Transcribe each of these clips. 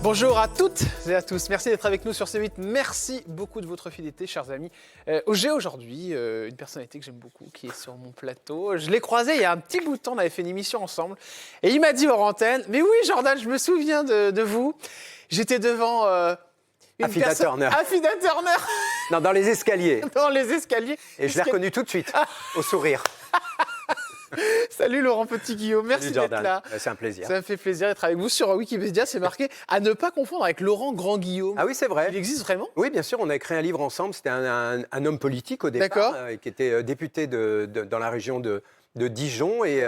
Bonjour à toutes et à tous, merci d'être avec nous sur C8, merci beaucoup de votre fidélité chers amis. J'ai aujourd'hui une personnalité que j'aime beaucoup qui est sur mon plateau. Je l'ai croisé il y a un petit bout de temps, on avait fait une émission ensemble et il m'a dit hors antenne, mais oui Jordan, je me souviens de vous, j'étais devant Affida Turner. Affida Turner. Non, dans les escaliers. Dans les escaliers. Et je l'ai reconnu tout de suite, au sourire. Salut Laurent Petit-Guillaume, merci d'être là. C'est un plaisir. Ça me fait plaisir d'être avec vous. Sur Wikipédia, c'est marqué à ne pas confondre avec Laurent Grand-Guillaume. Ah oui, c'est vrai. Il existe vraiment? Oui, bien sûr, on a écrit un livre ensemble. C'était un homme politique au départ, qui était député dans la région de Dijon. Et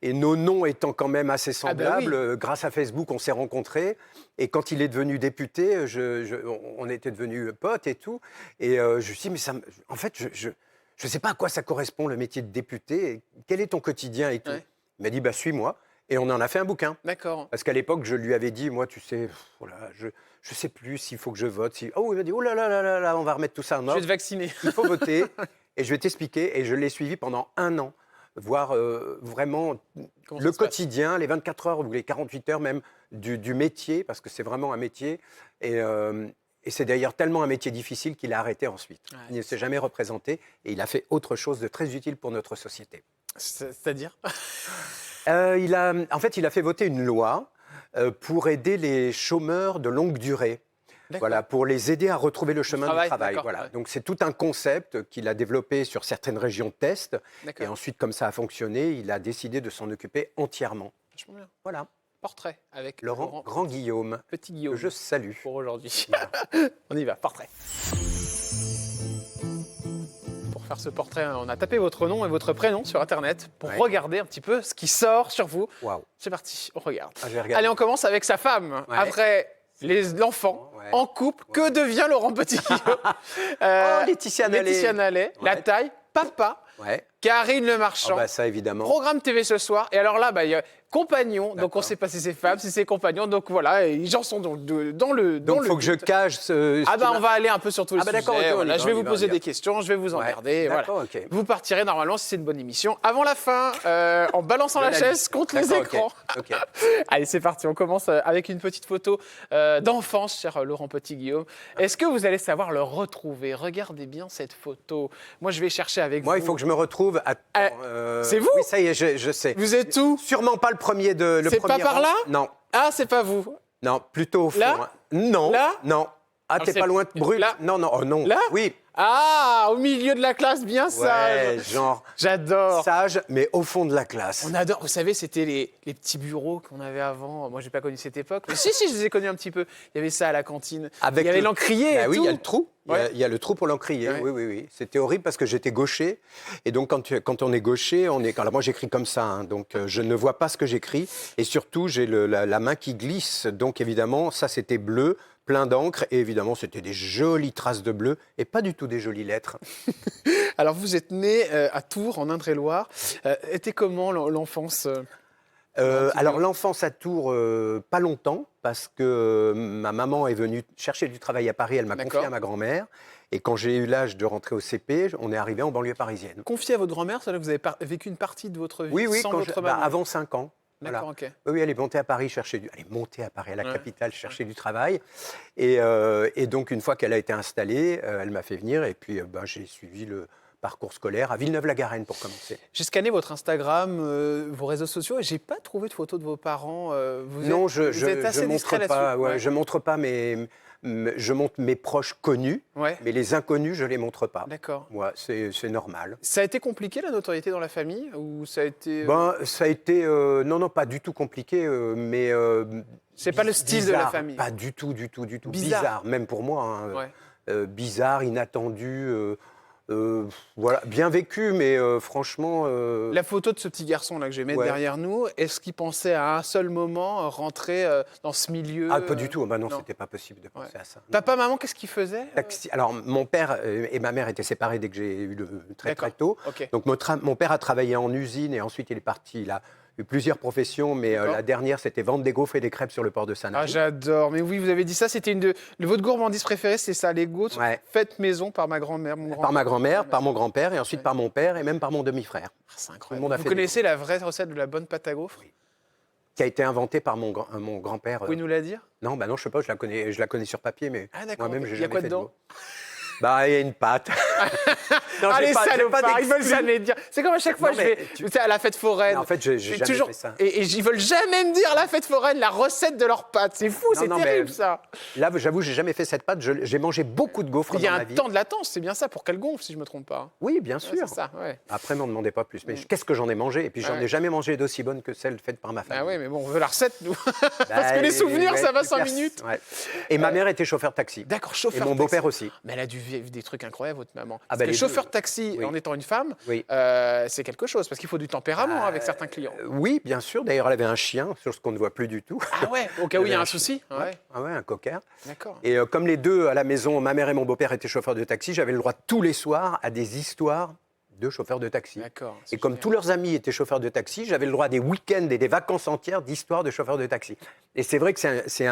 nos noms étant quand même assez semblables, grâce à Facebook, on s'est rencontrés. Et quand il est devenu député, on était devenus potes et tout. Et je me suis dit, mais ça, en fait, je ne sais pas à quoi ça correspond, le métier de député. Quel est ton quotidien et tout? Ouais. Il m'a dit, bah, suis-moi. Et on en a fait un bouquin. D'accord. Parce qu'à l'époque, je lui avais dit, moi, tu sais, voilà, je ne sais plus s'il faut que je vote. Oh, il m'a dit, oh là là là là là, on va remettre tout ça en ordre. Je vais te vacciner. Il faut voter. Et je vais t'expliquer. Et je l'ai suivi pendant 1 an, voir vraiment le quotidien, les 24 heures ou les 48 heures même du métier, parce que c'est vraiment un métier. Et c'est d'ailleurs tellement un métier difficile qu'il a arrêté ensuite. Ouais. Il ne s'est jamais représenté et il a fait autre chose de très utile pour notre société. C'est-à-dire En fait, il a fait voter une loi pour aider les chômeurs de longue durée. Voilà, pour les aider à retrouver le chemin du travail. Voilà. Ouais. Donc c'est tout un concept qu'il a développé sur certaines régions de test. Et ensuite, comme ça a fonctionné, il a décidé de s'en occuper entièrement. Vachement bien. Voilà. Portrait avec Laurent Grand-Guillaume. Petit-Guillaume. Que je salue. Pour aujourd'hui. On y va, portrait. Pour faire ce portrait, on a tapé votre nom et votre prénom sur Internet pour regarder un petit peu ce qui sort sur vous. Waouh. C'est parti, on regarde. Je vais regarder. Allez, on commence avec sa femme. Ouais. Après l'enfant, en couple, que devient Laurent Petit-Guillaume Laetitia Nallet, la taille, papa, Karine Le Marchand. Oh bah ça, évidemment. Programme TV ce soir. Et alors là, il y a compagnon, donc on ne sait pas si c'est femme, si c'est compagnon, donc voilà, les gens sont dans le Donc il faut que je cache ce on va aller un peu sur tous les sujets. Voilà, je vais vous poser des questions, je vais vous emmerder. Voilà. Vous partirez normalement si c'est une bonne émission. Avant la fin, en balançant la chaise contre les écrans. Allez, c'est parti, on commence avec une petite photo d'enfance, cher Laurent Petit-Guillaume. Est-ce que vous allez savoir le retrouver? Regardez bien cette photo. Moi, je vais chercher avec vous. Moi, il faut que je me retrouve. C'est vous? Oui, ça y est, je sais. Vous êtes où? Sûrement pas le premier de le C'est premier pas par là? Non. Ah, c'est pas vous. Non, plutôt au fond. Là? Non. Là? Non. Ah, t'es pas loin de brut. Là? Non, non, oh non. Là? Oui. Ah, au milieu de la classe, bien sage. Ouais, genre. J'adore. Sage, mais au fond de la classe. On adore. Vous savez, c'était les petits bureaux qu'on avait avant. Moi, j'ai pas connu cette époque. Mais si, je les ai connus un petit peu. Il y avait ça à la cantine. Il y avait l'encrier. Bah et oui, tout. il y a le trou. Ouais. Il y a le trou pour l'encrier. Ouais. Oui. C'était horrible parce que j'étais gaucher. Et donc, quand on est gaucher, alors moi, j'écris comme ça. Hein, donc, je ne vois pas ce que j'écris. Et surtout, j'ai la main qui glisse. Donc, évidemment, ça, c'était bleu, plein d'encre. Et évidemment, c'était des jolies traces de bleu et pas du tout des jolies lettres. Alors, vous êtes né à Tours, en Indre-et-Loire. Était comment l'enfance Alors, l'enfance à Tours, pas longtemps, parce que ma maman est venue chercher du travail à Paris, elle m'a confié à ma grand-mère. Et quand j'ai eu l'âge de rentrer au CP, on est arrivé en banlieue parisienne. Confié à votre grand-mère, c'est là que vous avez vécu une partie de votre vie sans votre maman. Avant 5 ans. D'accord, voilà. ok. Oui, elle est montée à Paris à la capitale, chercher du travail. Et donc, une fois qu'elle a été installée, elle m'a fait venir. Et puis, j'ai suivi le parcours scolaire à Villeneuve-la-Garenne pour commencer. J'ai scanné votre Instagram, vos réseaux sociaux, et j'ai pas trouvé de photos de vos parents. Vous êtes assez discret là-dessus. Je montre pas je montre mes proches connus, mais les inconnus, je les montre pas. D'accord. Ouais, c'est normal. Ça a été compliqué, la notoriété dans la famille, ou ça a été ça a été non, pas du tout compliqué, mais c'est pas le style de la famille. Pas du tout. Bizarre, même pour moi. Hein, bizarre, inattendu. Voilà, bien vécu, mais franchement... La photo de ce petit garçon là que je vais mettre derrière nous, est-ce qu'il pensait à un seul moment rentrer dans ce milieu Ah, pas du tout. Non, c'était pas possible de penser à ça. Papa, maman, qu'est-ce qu'ils faisaient Alors, mon père et ma mère étaient séparés dès que j'ai eu très tôt. Okay. Donc, mon père a travaillé en usine et ensuite il est parti. Il a eu plusieurs professions, mais la dernière, c'était vendre des gaufres et des crêpes sur le port de Sanary. Ah, j'adore. Mais oui, vous avez dit ça, c'était votre gourmandise préférée, c'est ça, les gaufres faites maison par ma grand-mère, par ma grand-mère, par mon grand-père, et ensuite par mon père, et même par mon demi-frère. Ah, c'est incroyable. Vous connaissez la vraie recette de la bonne pâte à gaufres? qui a été inventée par mon grand-père. Vous pouvez nous la dire? Non, bah non, je sais pas, je la connais sur papier, mais moi-même, j'ai jamais fait. Il y a quoi dedans? Bah, il y a une pâte. Non, les salopards, ils veulent jamais dire. C'est comme à chaque fois, je vais à la fête foraine. En fait, j'ai jamais fait ça. Et ils veulent jamais me dire, la fête foraine, la recette de leur pâte. C'est fou, c'est terrible, ça. Là, j'avoue, j'ai jamais fait cette pâte. J'ai mangé beaucoup de gaufres dans ma vie. Il y a un temps de latence, c'est bien ça, pour qu'elle gonfle, si je me trompe pas. Oui, bien sûr. C'est ça, ouais. Après, m'en demandez pas plus. Mais qu'est-ce que j'en ai mangé? Et puis, j'en ai jamais mangé d'aussi bonne que celle faite par ma femme. Ah oui, mais bon, on veut la recette, nous. Parce que les souvenirs, ça va 5 minutes. Et ma mère était chauffeur de taxi. D'accord, chauffeur de taxi. Et mon beau-père aussi. Mais elle a dû vivre des trucs incroyables, votre maman. Ah Parce que chauffeur de taxi, en étant une femme, c'est quelque chose, parce qu'il faut du tempérament avec certains clients. Oui, bien sûr. D'ailleurs, elle avait un chien, sur ce qu'on ne voit plus du tout. Ah ouais, au cas où il y a un souci. Ah ouais, un cocker. D'accord. Et comme les deux à la maison, ma mère et mon beau-père étaient chauffeurs de taxi, j'avais le droit tous les soirs à des histoires de chauffeurs de taxi. D'accord. Et comme tous leurs amis étaient chauffeurs de taxi, j'avais le droit à des week-ends et des vacances entières d'histoires de chauffeurs de taxi. Et c'est vrai que c'est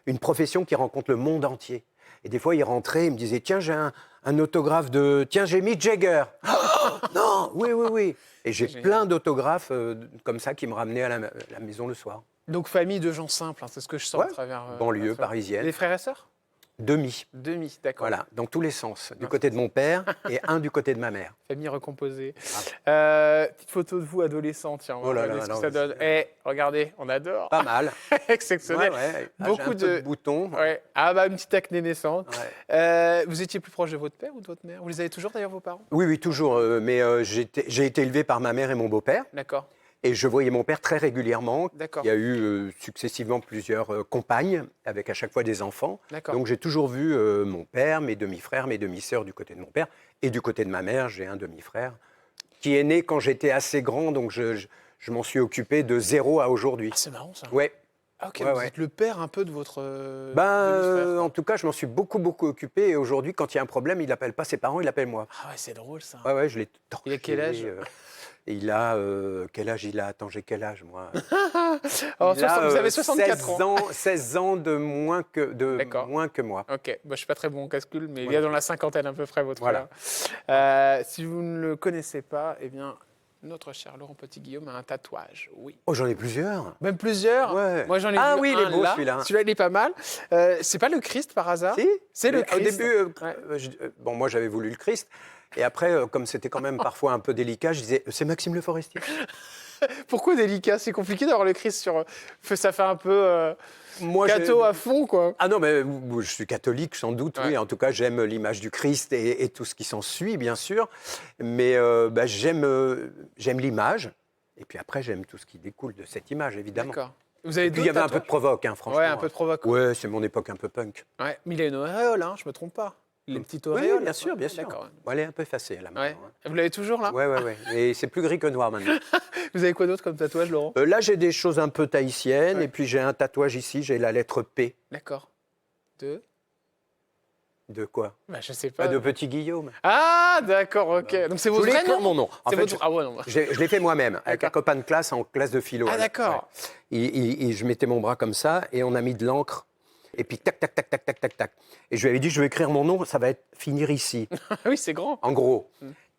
une profession qui rencontre le monde entier. Et des fois, ils rentraient, ils me disaient, tiens, j'ai un autographe de... Tiens, j'ai Mick Jagger. Oh, non, oui. Et j'ai plein d'autographes comme ça qui me ramenaient à la maison le soir. Donc, famille de gens simples, c'est ce que je sens à travers... banlieue parisienne. Les frères et sœurs? Demi, d'accord. Voilà, dans tous les sens. Du côté de mon père et un du côté de ma mère. Famille recomposée. Petite photo de vous, adolescent, tiens. On va regarder ce que ça donne. Regardez, on adore. Pas mal. Exceptionnel. Beaucoup de... peu de boutons. Ouais. Ah bah, une petite acné naissante. Vous étiez plus proche de votre père ou de votre mère? Vous les avez toujours, d'ailleurs, vos parents? Oui, toujours. Mais j'ai été élevé par ma mère et mon beau-père. D'accord. Et je voyais mon père très régulièrement. D'accord. Il y a eu successivement plusieurs compagnes, avec à chaque fois des enfants. D'accord. Donc j'ai toujours vu mon père, mes demi-frères, mes demi-sœurs du côté de mon père. Et du côté de ma mère, j'ai un demi-frère qui est né quand j'étais assez grand. Donc je m'en suis occupé de 0 à aujourd'hui. Ah, c'est marrant ça. Ouais. Ah, ok, vous êtes le père un peu de votre en tout cas, je m'en suis beaucoup occupé. Et aujourd'hui, quand il y a un problème, il n'appelle pas ses parents, il appelle moi. Ah ouais, c'est drôle ça. Ouais, je l'ai torché. Il a quel âge? Il a... quel âge il a? Attends, j'ai quel âge, moi? Vous avez 64 ans. 16 ans de moins que moi. Ok, je ne suis pas très bon en calcul, mais il y a dans la cinquantaine à peu près, votre frère. Si vous ne le connaissez pas, eh bien, notre cher Laurent Petit-Guillaume a un tatouage, oui. Oh, j'en ai plusieurs. Même plusieurs? Ouais. Moi, j'en ai vu il est beau là. celui-là. Celui-là, il est pas mal. C'est pas le Christ par hasard? Si. C'est le Christ. Au début, moi, j'avais voulu le Christ. Et après, comme c'était quand même parfois un peu délicat, je disais, c'est Maxime Le Forestier. Pourquoi délicat? C'est compliqué d'avoir le Christ sur... Ça fait un peu catho à fond, quoi. Ah non, mais je suis catholique, sans doute, oui. En tout cas, j'aime l'image du Christ et tout ce qui s'ensuit, bien sûr. Mais j'aime l'image. Et puis après, j'aime tout ce qui découle de cette image, évidemment. D'accord. Vous avez il y avait un peu de provoque, franchement. Ouais, un peu de provoque. Ouais, c'est mon époque un peu punk. Ouais, mais il a une auréole, je me trompe pas. Les petites auréoles. Oui, bien sûr. D'accord. Bon, elle est un peu effacée, là, maintenant. Vous l'avez toujours, là? Oui. Et c'est plus gris que noir, maintenant. Vous avez quoi d'autre comme tatouage, Laurent? Là, j'ai des choses un peu tahitiennes. Et puis, j'ai un tatouage ici, j'ai la lettre P. D'accord. De quoi? Je sais pas. De Petit Guillaume. Ah, d'accord, ok. Donc, c'est votre vrai nom? Mon nom. En fait, je l'ai fait moi-même, avec un copain de classe en classe de philo. Ah, d'accord. Je mettais mon bras comme ça, et on a mis de l'encre. Et puis, tac. Et je lui avais dit, je vais écrire mon nom, ça va finir ici. Oui, c'est grand. En gros.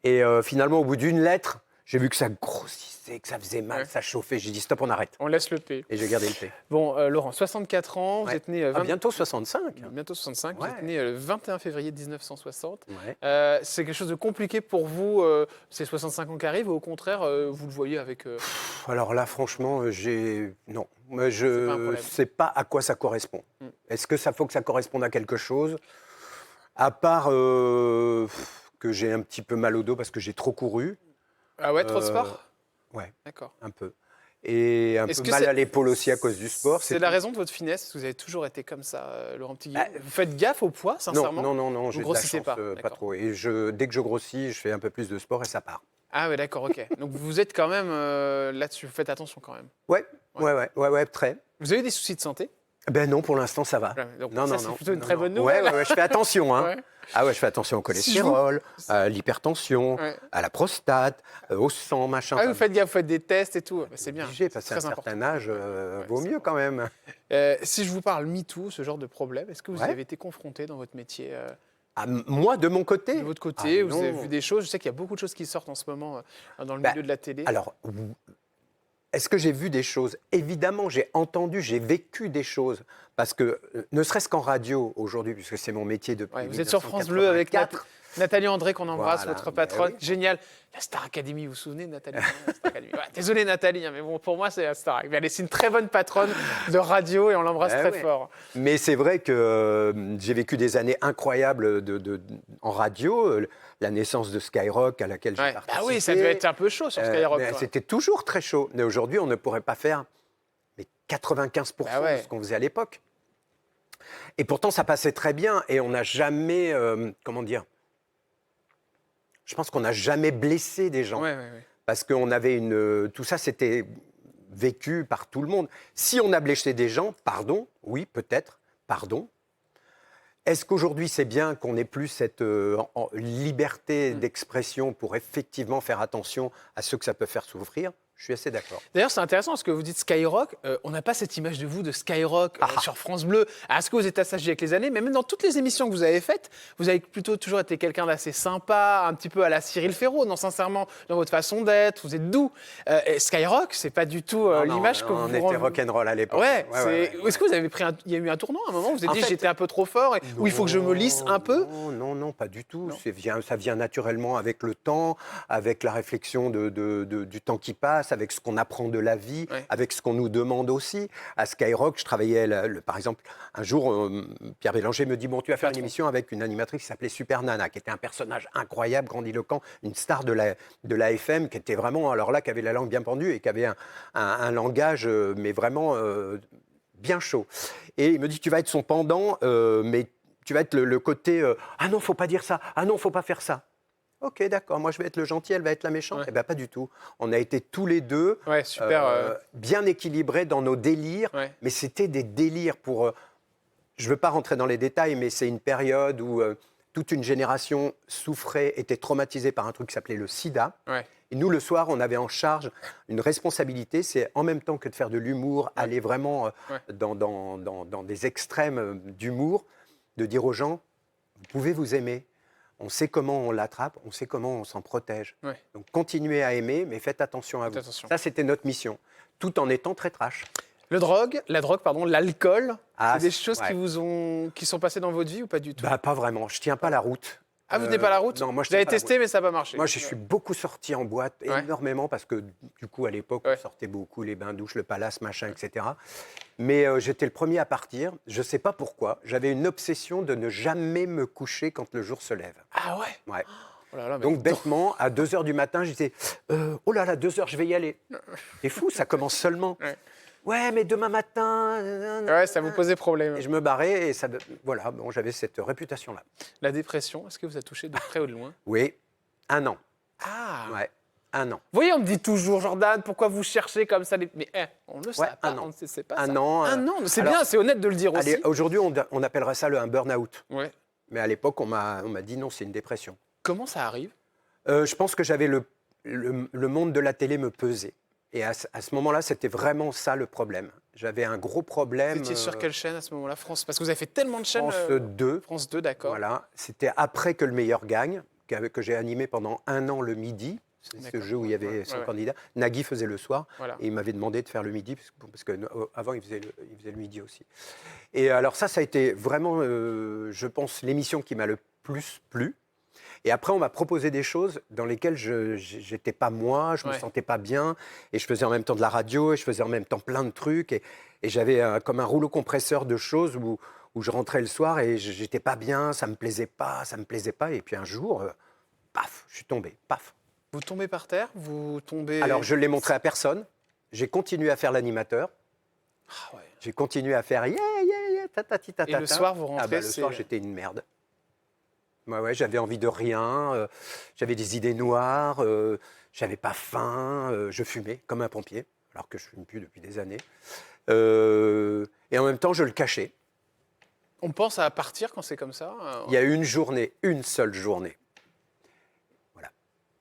Et finalement, au bout d'une lettre, j'ai vu que ça grossissait, que ça faisait mal, ça chauffait. J'ai dit, stop, on arrête. On laisse le P. Et j'ai gardé le P. Bon, Laurent, 64 ans, vous êtes né... bientôt 65. Bientôt 65, vous êtes né le 21 février 1960. C'est quelque chose de compliqué pour vous, ces 65 ans qui arrivent, ou au contraire, vous le voyez avec... Alors là, franchement, non. Je ne sais pas à quoi ça correspond. Est-ce que ça faut que ça corresponde à quelque chose? À part que j'ai un petit peu mal au dos parce que j'ai trop couru. Ah ouais, trop de sport? Ouais, d'accord. Un peu. Et un peu mal à l'épaule aussi à cause du sport. C'est la raison de votre finesse, parce que vous avez toujours été comme ça, Laurent Petit-Guillaume. Vous faites gaffe au poids, sincèrement? Non, j'ai de la chance, pas trop. Et dès que je grossis, je fais un peu plus de sport et ça part. Ah ouais, d'accord, ok. Donc vous êtes quand même là-dessus, vous faites attention quand même. Ouais, très. Vous avez des soucis de santé? Ben non, pour l'instant, ça va. Donc, non, c'est plutôt une très bonne nouvelle. Ouais, je fais attention. Hein. Ah ouais, je fais attention au cholestérol, à l'hypertension, à la prostate, au sang, machin. Ah, vous faites gaffe, vous faites des tests et tout. C'est bien. J'ai passé un certain âge, vaut mieux quand même. Si je vous parle MeToo, ce genre de problème, est-ce que vous avez été confronté dans votre métier moi, de mon côté? De votre côté, vous avez vu des choses. Je sais qu'il y a beaucoup de choses qui sortent en ce moment dans le milieu de la télé. Alors, est-ce que j'ai vu des choses? Évidemment, j'ai entendu, j'ai vécu des choses. Parce que, ne serait-ce qu'en radio, aujourd'hui, puisque c'est mon métier depuis vous êtes sur France Bleu avec Nathalie André, qu'on embrasse, votre patronne. Oui. Génial. La Star Academy, vous vous souvenez, Nathalie? Désolé, Nathalie, mais bon, pour moi, c'est la Star Academy. C'est une très bonne patronne de radio et on l'embrasse très fort. Mais c'est vrai que j'ai vécu des années incroyables en radio. La naissance de Skyrock, à laquelle j'ai participé. Ah oui, ça devait être un peu chaud sur Skyrock. C'était toujours très chaud. Mais aujourd'hui, on ne pourrait pas faire 95% de ce qu'on faisait à l'époque. Et pourtant, ça passait très bien. Et on n'a jamais, comment dire, je pense qu'on n'a jamais blessé des gens. Parce qu'on avait tout ça, c'était vécu par tout le monde. Si on a blessé des gens, pardon, oui, peut-être, pardon. Est-ce qu'aujourd'hui, c'est bien qu'on ait plus cette liberté d'expression pour effectivement faire attention à ceux que ça peut faire souffrir? Je suis assez d'accord. D'ailleurs, c'est intéressant parce que vous dites Skyrock. On n'a pas cette image de vous de Skyrock sur France Bleu. Est-ce que vous êtes assagi avec les années? Mais même dans toutes les émissions que vous avez faites, vous avez plutôt toujours été quelqu'un d'assez sympa, un petit peu à la Cyril Ferraud, non, sincèrement, dans votre façon d'être. Vous êtes doux. Skyrock, c'est pas du tout l'image que vous On était rock'n'roll à l'époque. Est-ce que vous avez pris il y a eu un tournant à un moment? Vous vous êtes dit j'étais un peu trop fort ou il faut que je me lisse un peu? Non, pas du tout. Ça vient naturellement avec le temps, avec la réflexion du temps qui passe, avec ce qu'on apprend de la vie, avec ce qu'on nous demande aussi. À Skyrock, je travaillais, par exemple, un jour, Pierre Bélanger me dit, bon, tu vas faire une émission avec une animatrice qui s'appelait Super Nana, qui était un personnage incroyable, grandiloquent, une star de la FM, qui était vraiment, alors là, qui avait la langue bien pendue et qui avait un langage, mais vraiment bien chaud. Et il me dit, tu vas être son pendant, mais tu vas être le côté, ah non, faut pas dire ça, ah non, faut pas faire ça. Ok, d'accord, moi je vais être le gentil, elle va être la méchante. Eh bien, pas du tout. On a été tous les deux bien équilibrés dans nos délires, mais c'était des délires pour... je ne veux pas rentrer dans les détails, mais c'est une période où toute une génération souffrait, était traumatisée par un truc qui s'appelait le sida. Et nous, le soir, on avait en charge une responsabilité, c'est en même temps que de faire de l'humour, aller vraiment dans des extrêmes d'humour, de dire aux gens, vous pouvez vous aimer. On sait comment on l'attrape, on sait comment on s'en protège. Donc continuez à aimer, mais faites attention à vous. Ça, c'était notre mission, tout en étant très trash. La drogue, l'alcool, c'est des choses qui sont passées dans votre vie ou pas du tout? Pas vraiment, je ne tiens pas la route. Ah, vous tenez pas la route? Non, moi, je l'avais testé, mais ça n'a pas marché. Moi, je suis beaucoup sorti en boîte, énormément, parce que du coup, à l'époque, on sortait beaucoup, les bains-douches, le palace, machin, etc. Mais j'étais le premier à partir. Je ne sais pas pourquoi. J'avais une obsession de ne jamais me coucher quand le jour se lève. Ah ouais? Ouais. Oh là là, donc, bêtement, à 2h du matin, je disais oh là là, 2h, je vais y aller. C'est fou, ça commence seulement. Ouais, mais demain matin... Ouais, ça vous posait problème. Et je me barrais et voilà, bon, j'avais cette réputation-là. La dépression, est-ce que vous a touché de près ou de loin? Oui, 1 an. Ah ouais, 1 an. Vous voyez, on me dit toujours, Jordan, pourquoi vous cherchez comme ça mais on ne le sait pas, on ne sait pas ça. 1 an. 1 an, c'est bien, c'est honnête de le dire aussi. Aujourd'hui, on appellerait ça un burn-out. Ouais. Mais à l'époque, on m'a dit non, c'est une dépression. Comment ça arrive? Je pense que j'avais le monde de la télé me pesait. Et à ce moment-là, c'était vraiment ça le problème. J'avais un gros problème. Vous étiez sur quelle chaîne à ce moment-là, France? Parce que vous avez fait tellement de chaînes. France 2. France 2, d'accord. Voilà. C'était après que Le Meilleur gagne, que j'ai animé pendant 1 an le midi. C'est ce jeu où il y avait 100 candidats. Nagui faisait le soir. Et il m'avait demandé de faire le midi, parce qu'avant, il faisait le midi aussi. Et alors ça a été vraiment, je pense, l'émission qui m'a le plus plu. Et après, on m'a proposé des choses dans lesquelles je n'étais pas moi, je ne me sentais pas bien. Et je faisais en même temps de la radio, et je faisais en même temps plein de trucs. Et j'avais comme un rouleau compresseur de choses où je rentrais le soir et je n'étais pas bien, ça ne me plaisait pas. Et puis un jour, paf, je suis tombé, paf. Vous tombez par terre? Vous tombez... Alors, je ne l'ai montré à personne. J'ai continué à faire l'animateur. Ah ouais. J'ai continué à faire tatati. Et le soir, vous rentrez, le soir, j'étais une merde. Ouais, j'avais envie de rien, j'avais des idées noires, j'avais pas faim, je fumais comme un pompier, alors que je fume plus depuis des années. Et en même temps, je le cachais. On pense à partir quand c'est comme ça? Il y a une seule journée, voilà,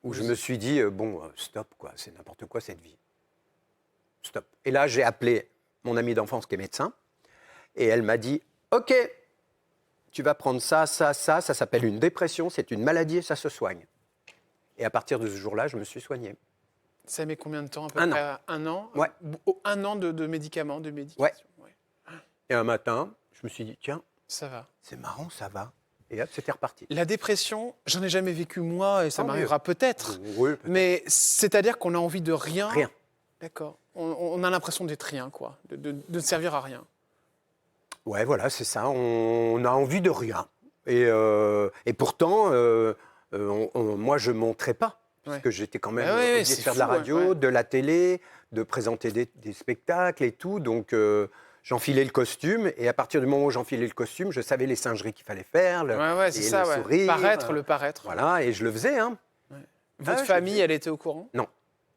où je me suis dit, bon, stop, quoi, c'est n'importe quoi cette vie. Stop. Et là, j'ai appelé mon amie d'enfance qui est médecin, et elle m'a dit, OK, tu vas prendre ça s'appelle une dépression, c'est une maladie et ça se soigne. Et à partir de ce jour-là, je me suis soigné. Ça met combien de temps? À peu près un an. Ouais. 1 an de médicaments, de médication. Ouais. Et un matin, je me suis dit, tiens, ça va. C'est marrant, ça va. Et hop, c'était reparti. La dépression, j'en ai jamais vécu moi, et ça m'arrivera peut-être. Oui, peut-être. Mais c'est-à-dire qu'on a envie de rien. Rien. D'accord. On a l'impression d'être rien, quoi, de ne servir à rien. Ouais, voilà, c'est ça. On a envie de rien. Et pourtant, moi, je ne montrais pas. Parce que j'étais quand même obligé de faire de la radio, de la télé, de présenter des spectacles et tout. Donc, j'enfilais le costume. Et à partir du moment où j'enfilais le costume, je savais les singeries qu'il fallait faire, sourire. Paraître, le paraître. Voilà, et je le faisais. Hein. Votre famille, elle était au courant? Non.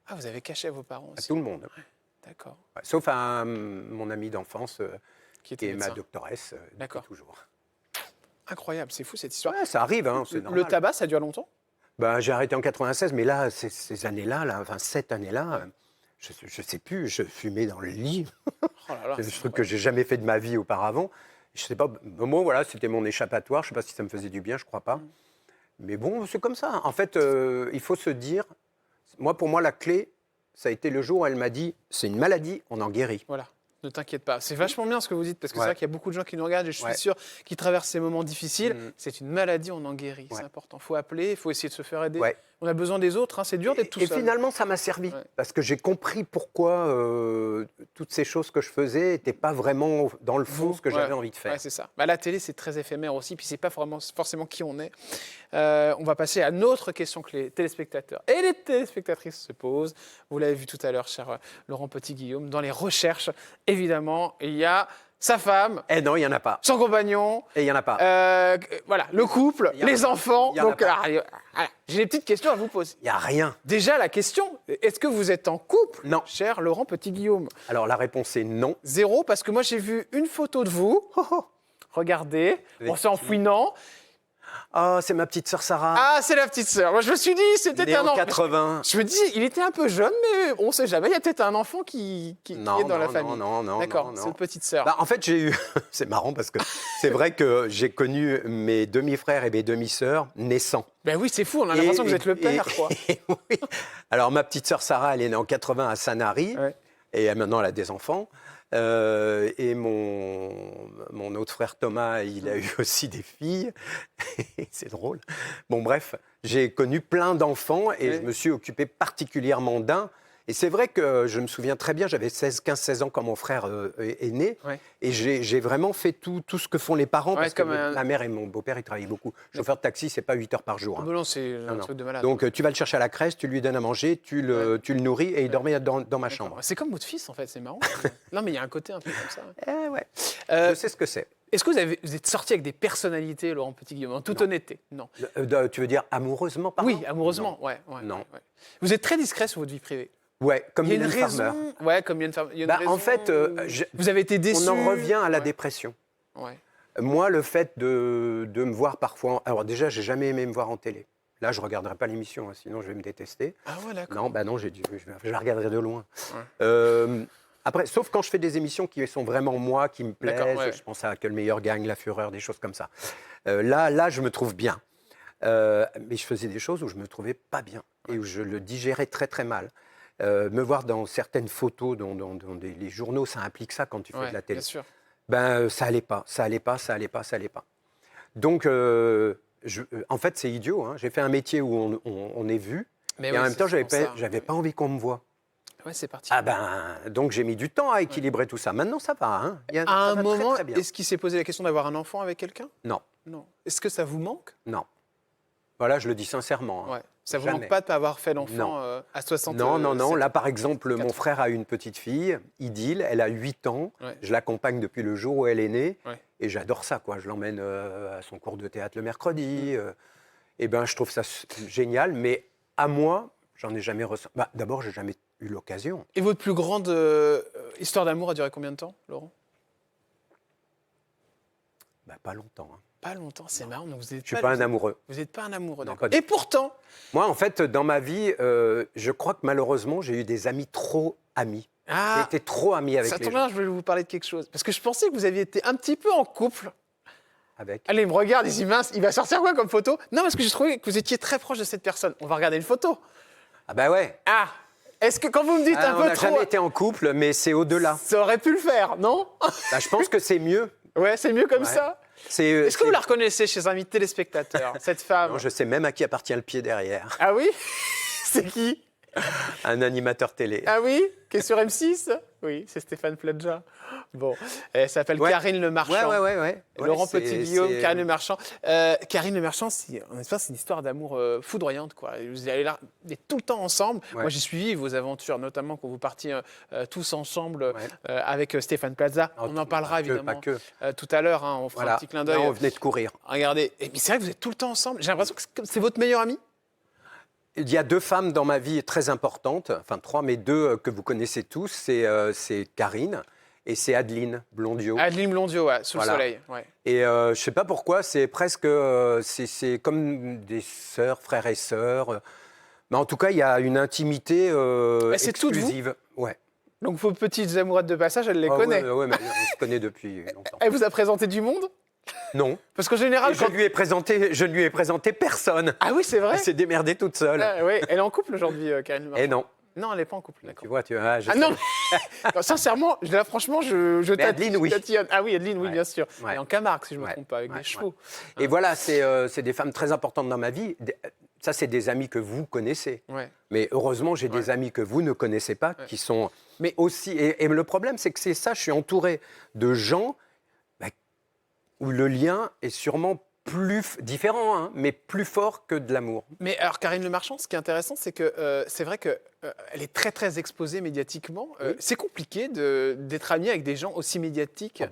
Ah, vous avez caché à vos parents aussi? À tout le monde. Ouais, d'accord. Ouais, sauf à mon amie d'enfance, qui est ma doctoresse, toujours. Incroyable, c'est fou cette histoire. Ouais, ça arrive, hein, c'est normal. Le tabac, ça dure longtemps? J'ai arrêté en 96, mais là, ces années-là, cette année-là, je ne sais plus, je fumais dans le lit. C'est un truc que j'ai jamais fait de ma vie auparavant. Je sais pas, moi, voilà, c'était mon échappatoire. Je ne sais pas si ça me faisait du bien, je ne crois pas. Mais bon, c'est comme ça. En fait, il faut se dire, pour moi, la clé, ça a été le jour où elle m'a dit, c'est une maladie, on en guérit. Voilà. Ne t'inquiète pas. C'est vachement bien ce que vous dites, parce que c'est vrai qu'il y a beaucoup de gens qui nous regardent, et je suis sûr qu'ils traversent ces moments difficiles. C'est une maladie, on en guérit. C'est important. Il faut appeler, il faut essayer de se faire aider. On a besoin des autres, hein. C'est dur d'être tout seul. Et finalement, ça m'a servi, parce que j'ai compris pourquoi toutes ces choses que je faisais n'étaient pas vraiment dans le fond ce que j'avais envie de faire. Ouais, c'est ça. La télé, c'est très éphémère aussi, puis c'est pas forcément qui on est. On va passer à une autre question que les téléspectateurs et les téléspectatrices se posent. Vous l'avez vu tout à l'heure, cher Laurent Petit-Guillaume, dans les recherches, évidemment, il y a sa femme. Eh non, il n'y en a pas. Son compagnon. Et il n'y en a pas. Voilà, le couple, les enfants. Donc, j'ai des petites questions à vous poser. Il n'y a rien. Déjà, la question, est-ce que vous êtes en couple, cher Laurent Petit-Guillaume? Alors, la réponse est non. 0, parce que moi, j'ai vu une photo de vous. Regardez, c'est en fouinant. Ah, c'est ma petite sœur Sarah. Ah, c'est la petite sœur. Moi, je me suis dit, c'était un enfant. 80. Je me dis, il était un peu jeune, mais on ne sait jamais. Il y a peut-être un enfant qui est dans la famille. Non. D'accord, c'est une petite sœur. En fait, j'ai eu... c'est marrant parce que c'est vrai que j'ai connu mes demi-frères et mes demi-sœurs naissants. Ben oui, c'est fou. On a l'impression que vous êtes le père, quoi. Oui. Alors, ma petite sœur Sarah, elle est née en 80 à Sanary. Ouais. Et maintenant, elle a des enfants. Et mon autre frère Thomas, il a eu aussi des filles. C'est drôle. Bon, bref, j'ai connu plein d'enfants et je me suis occupé particulièrement d'un. Et c'est vrai que je me souviens très bien, j'avais 15-16 ans quand mon frère est né. Ouais. Et j'ai vraiment fait tout ce que font les parents. Parce que ma mère et mon beau-père, ils travaillaient beaucoup. Chauffeur de taxi, c'est pas 8 heures par jour. Hein. Non, c'est un truc de malade. Donc, tu vas le chercher à la crèche, tu lui donnes à manger, tu le nourris et il dormait dans ma chambre. C'est comme votre fils, en fait, c'est marrant. Non, mais il y a un côté un peu comme ça. Ouais. Je sais ce que c'est. Est-ce que vous êtes sorti avec des personnalités, Laurent Petit-Guillaume, en toute honnêteté? Non. Tu veux dire amoureusement, pardon? Oui, amoureusement, ouais. Non. Ouais. Vous êtes très discret sur votre vie privée. Ouais, comme Mylène Farmer. Ouais, comme Mylène Farmer. En fait, vous avez été déçu. On en revient à la dépression. Ouais. Moi, le fait de me voir parfois... Alors déjà, j'ai jamais aimé me voir en télé. Là, je ne regarderai pas l'émission, hein, sinon je vais me détester. Ah ouais, d'accord. Non, je la regarderai de loin. Ouais. Après, sauf quand je fais des émissions qui sont vraiment moi, qui me plaisent. Ouais. Je pense à Que le meilleur gagne, La Fureur, des choses comme ça. Là, je me trouve bien. Mais je faisais des choses où je ne me trouvais pas bien et où je le digérais très, très mal. Me voir dans certaines photos, dans les journaux, ça implique ça quand tu fais de la télé. Bien sûr. Ça allait pas. Donc, en fait, c'est idiot. Hein. J'ai fait un métier où on est vu, et en même temps, j'avais pas envie qu'on me voie. Ouais, c'est parti. Donc j'ai mis du temps à équilibrer tout ça. Maintenant, ça va. Hein. À un moment, très, très bien. Est-ce qu'il s'est posé la question d'avoir un enfant avec quelqu'un? Non. Est-ce que ça vous manque? Non. Voilà, je le dis sincèrement. Ouais. Ça ne vous manque pas de ne pas avoir fait l'enfant à 60 ans? Non. Là, par exemple, mon frère a une petite fille, Idil, elle a 8 ans. Ouais. Je l'accompagne depuis le jour où elle est née. Ouais. Et j'adore ça, quoi. Je l'emmène à son cours de théâtre le mercredi. Et je trouve ça génial. Mais à moi, j'en ai jamais ressenti. D'abord, je n'ai jamais eu l'occasion. Et votre plus grande histoire d'amour a duré combien de temps, Laurent? Pas longtemps. Hein. Pas longtemps, c'est marrant. Donc je ne suis pas un amoureux. Vous n'êtes pas un amoureux, d'accord. Et pourtant... Moi, en fait, dans ma vie, je crois que malheureusement, j'ai eu des amis trop amis. J'ai été trop ami avec les gens. Ça tombe bien, je voulais vous parler de quelque chose. Parce que je pensais que vous aviez été un petit peu en couple. Avec... Allez, il me regarde, il se dit, mince, il va sortir quoi comme photo? Non, parce que j'ai trouvé que vous étiez très proche de cette personne. On va regarder une photo. Ah ouais. Est-ce que quand vous me dites un peu trop... On n'a jamais été en couple, mais c'est au-delà. Ça aurait pu le faire, non? Je pense que c'est mieux. Ouais, c'est mieux comme ça. Est-ce que vous la reconnaissez chez un téléspectateur, cette femme? Non, je sais même à qui appartient le pied derrière. Ah oui? C'est qui? Un animateur télé. Ah oui? Qui est sur M6? Oui, c'est Stéphane Plaza. Bon, elle s'appelle Karine Le Marchand. Ouais. Laurent Petit-Guillaume, Karine Le Marchand. Karine Le Marchand, c'est une histoire d'amour foudroyante, quoi. Vous allez là, tout le temps ensemble. Ouais. Moi, j'ai suivi vos aventures, notamment quand vous partiez tous ensemble avec Stéphane Plaza. On en parlera évidemment tout à l'heure. On fera un petit clin d'œil. On venait de courir. Regardez. Et c'est vrai que vous êtes tout le temps ensemble. J'ai l'impression que c'est votre meilleur ami. Il y a 2 femmes dans ma vie très importantes, enfin 3, mais 2 que vous connaissez tous, c'est Karine et c'est Adeline Blondiot. Adeline Blondiot, sous le soleil. Ouais. Et je ne sais pas pourquoi, c'est presque, c'est comme des sœurs, frères et sœurs. Mais en tout cas, il y a une intimité exclusive. Toutes vous ouais. Donc vos petites amourettes de passage, elle les connaît. Oui, mais on se connaît depuis longtemps. Elle vous a présenté du monde? Non. Parce qu'en général, je ne lui ai présenté personne. Ah oui, c'est vrai. Elle s'est démerdée toute seule. Oui. Elle est en couple aujourd'hui, Karine Le Marchand. Et non. Non, elle n'est pas en couple, d'accord. Tu vois, non, sincèrement, franchement, je Adeline, oui. tatillonne. Ah oui, Adeline, oui, bien sûr. Et en Camargue, si je ne me trompe pas, avec des chevaux. Et voilà, c'est des femmes très importantes dans ma vie. Ça, c'est des amis que vous connaissez. Ouais. Mais heureusement, j'ai des amis que vous ne connaissez pas, qui sont aussi... Et le problème, c'est que c'est ça, je suis entouré de gens où le lien est sûrement plus différent, mais plus fort que de l'amour. Mais alors, Karine Le Marchand, ce qui est intéressant, c'est que c'est vrai que elle est très, très exposée médiatiquement. C'est compliqué d'être amie avec des gens aussi médiatiques.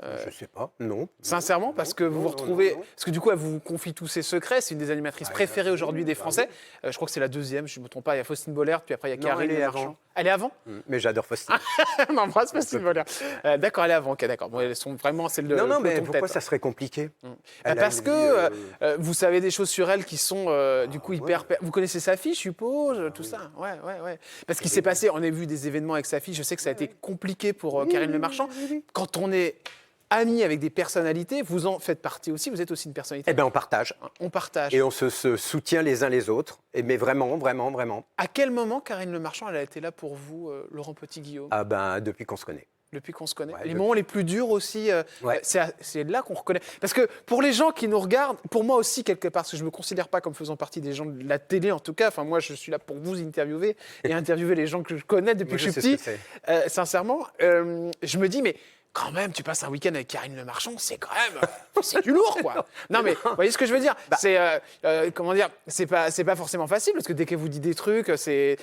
Je ne sais pas, non. Sincèrement, parce que vous vous retrouvez... Parce que du coup, elle vous confie tous ses secrets. C'est une des animatrices préférées aujourd'hui des Français. Je crois que c'est la deuxième, je ne me trompe pas. Il y a Faustine Bollert, puis après il y a Karine Le Marchand. Elle est avant? Mais j'adore Faustine. On embrasse Faustine Bollert. D'accord, elle est avant. Ok, d'accord. Bon, elles sont vraiment celles de... Non, mais pourquoi ça serait compliqué? Parce que vous savez des choses sur elle qui sont du coup hyper... Vous connaissez sa fille, je suppose, tout ça. Ouais. Parce qu'il s'est passé, on a vu des événements avec sa fille, je sais que ça a été compliqué pour Karine Le Marchand. Quand on est ami avec des personnalités, vous en faites partie aussi, vous êtes aussi une personnalité. Eh bien, on partage. On partage. Et on se soutient les uns les autres. Mais vraiment. À quel moment, Karine Le Marchand, elle a été là pour vous, Laurent Petit-Guillaume? Ah ben, depuis qu'on se connaît. Depuis qu'on se connaît. Les moments les plus durs aussi, c'est là qu'on reconnaît. Parce que pour les gens qui nous regardent, pour moi aussi quelque part, parce que je ne me considère pas comme faisant partie des gens de la télé en tout cas, enfin moi je suis là pour vous interviewer et interviewer les gens que je connais depuis que je suis petit. Sincèrement, je me dis mais quand même, tu passes un week-end avec Karine Le Marchand, c'est quand même, c'est du lourd, quoi. Non, mais vous voyez ce que je veux dire? C'est, comment dire, c'est pas forcément facile, parce que dès qu'elle vous dit des trucs, c'est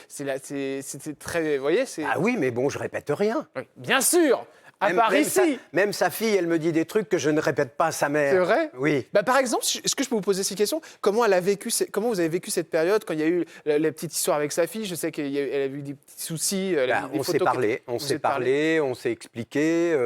très, vous voyez, c'est... Ah oui, mais bon, je répète rien. Oui, bien sûr. À part ici. Même sa fille, elle me dit des trucs que je ne répète pas à sa mère. C'est vrai? Oui. Par exemple, est-ce que je peux vous poser ces questions? Comment vous avez vécu cette période quand il y a eu la petite histoire avec sa fille? Je sais qu'elle a eu des petits soucis. On s'est parlé, on s'est expliqué.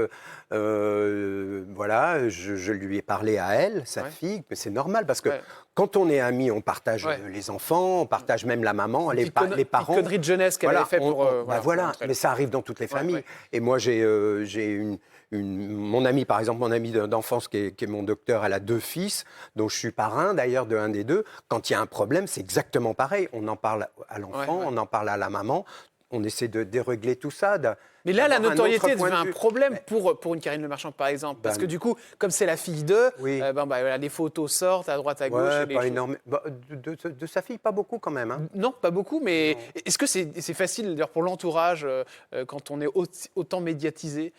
Voilà, je lui ai parlé à elle, sa fille, mais c'est normal parce que quand on est amis, on partage les enfants, on partage même la maman, les parents. Une connerie de jeunesse qu'elle avait fait pour... voilà, mais ça arrive dans toutes les familles. Et moi, j'ai mon ami, par exemple, mon ami d'enfance qui est mon docteur, elle a 2 fils, dont je suis parrain d'ailleurs de un des 2. Quand il y a un problème, c'est exactement pareil. On en parle à l'enfant, on en parle à la maman, on essaie de dérégler tout ça. Mais là, la notoriété devient un problème pour une Karine Le Marchand, par exemple. Parce que du coup, comme c'est la fille d'eux, les photos sortent à droite, à gauche. Pas énorme. De sa fille, pas beaucoup quand même. Hein. Non, pas beaucoup, mais est-ce que c'est facile d'ailleurs pour l'entourage quand on est autant médiatisé?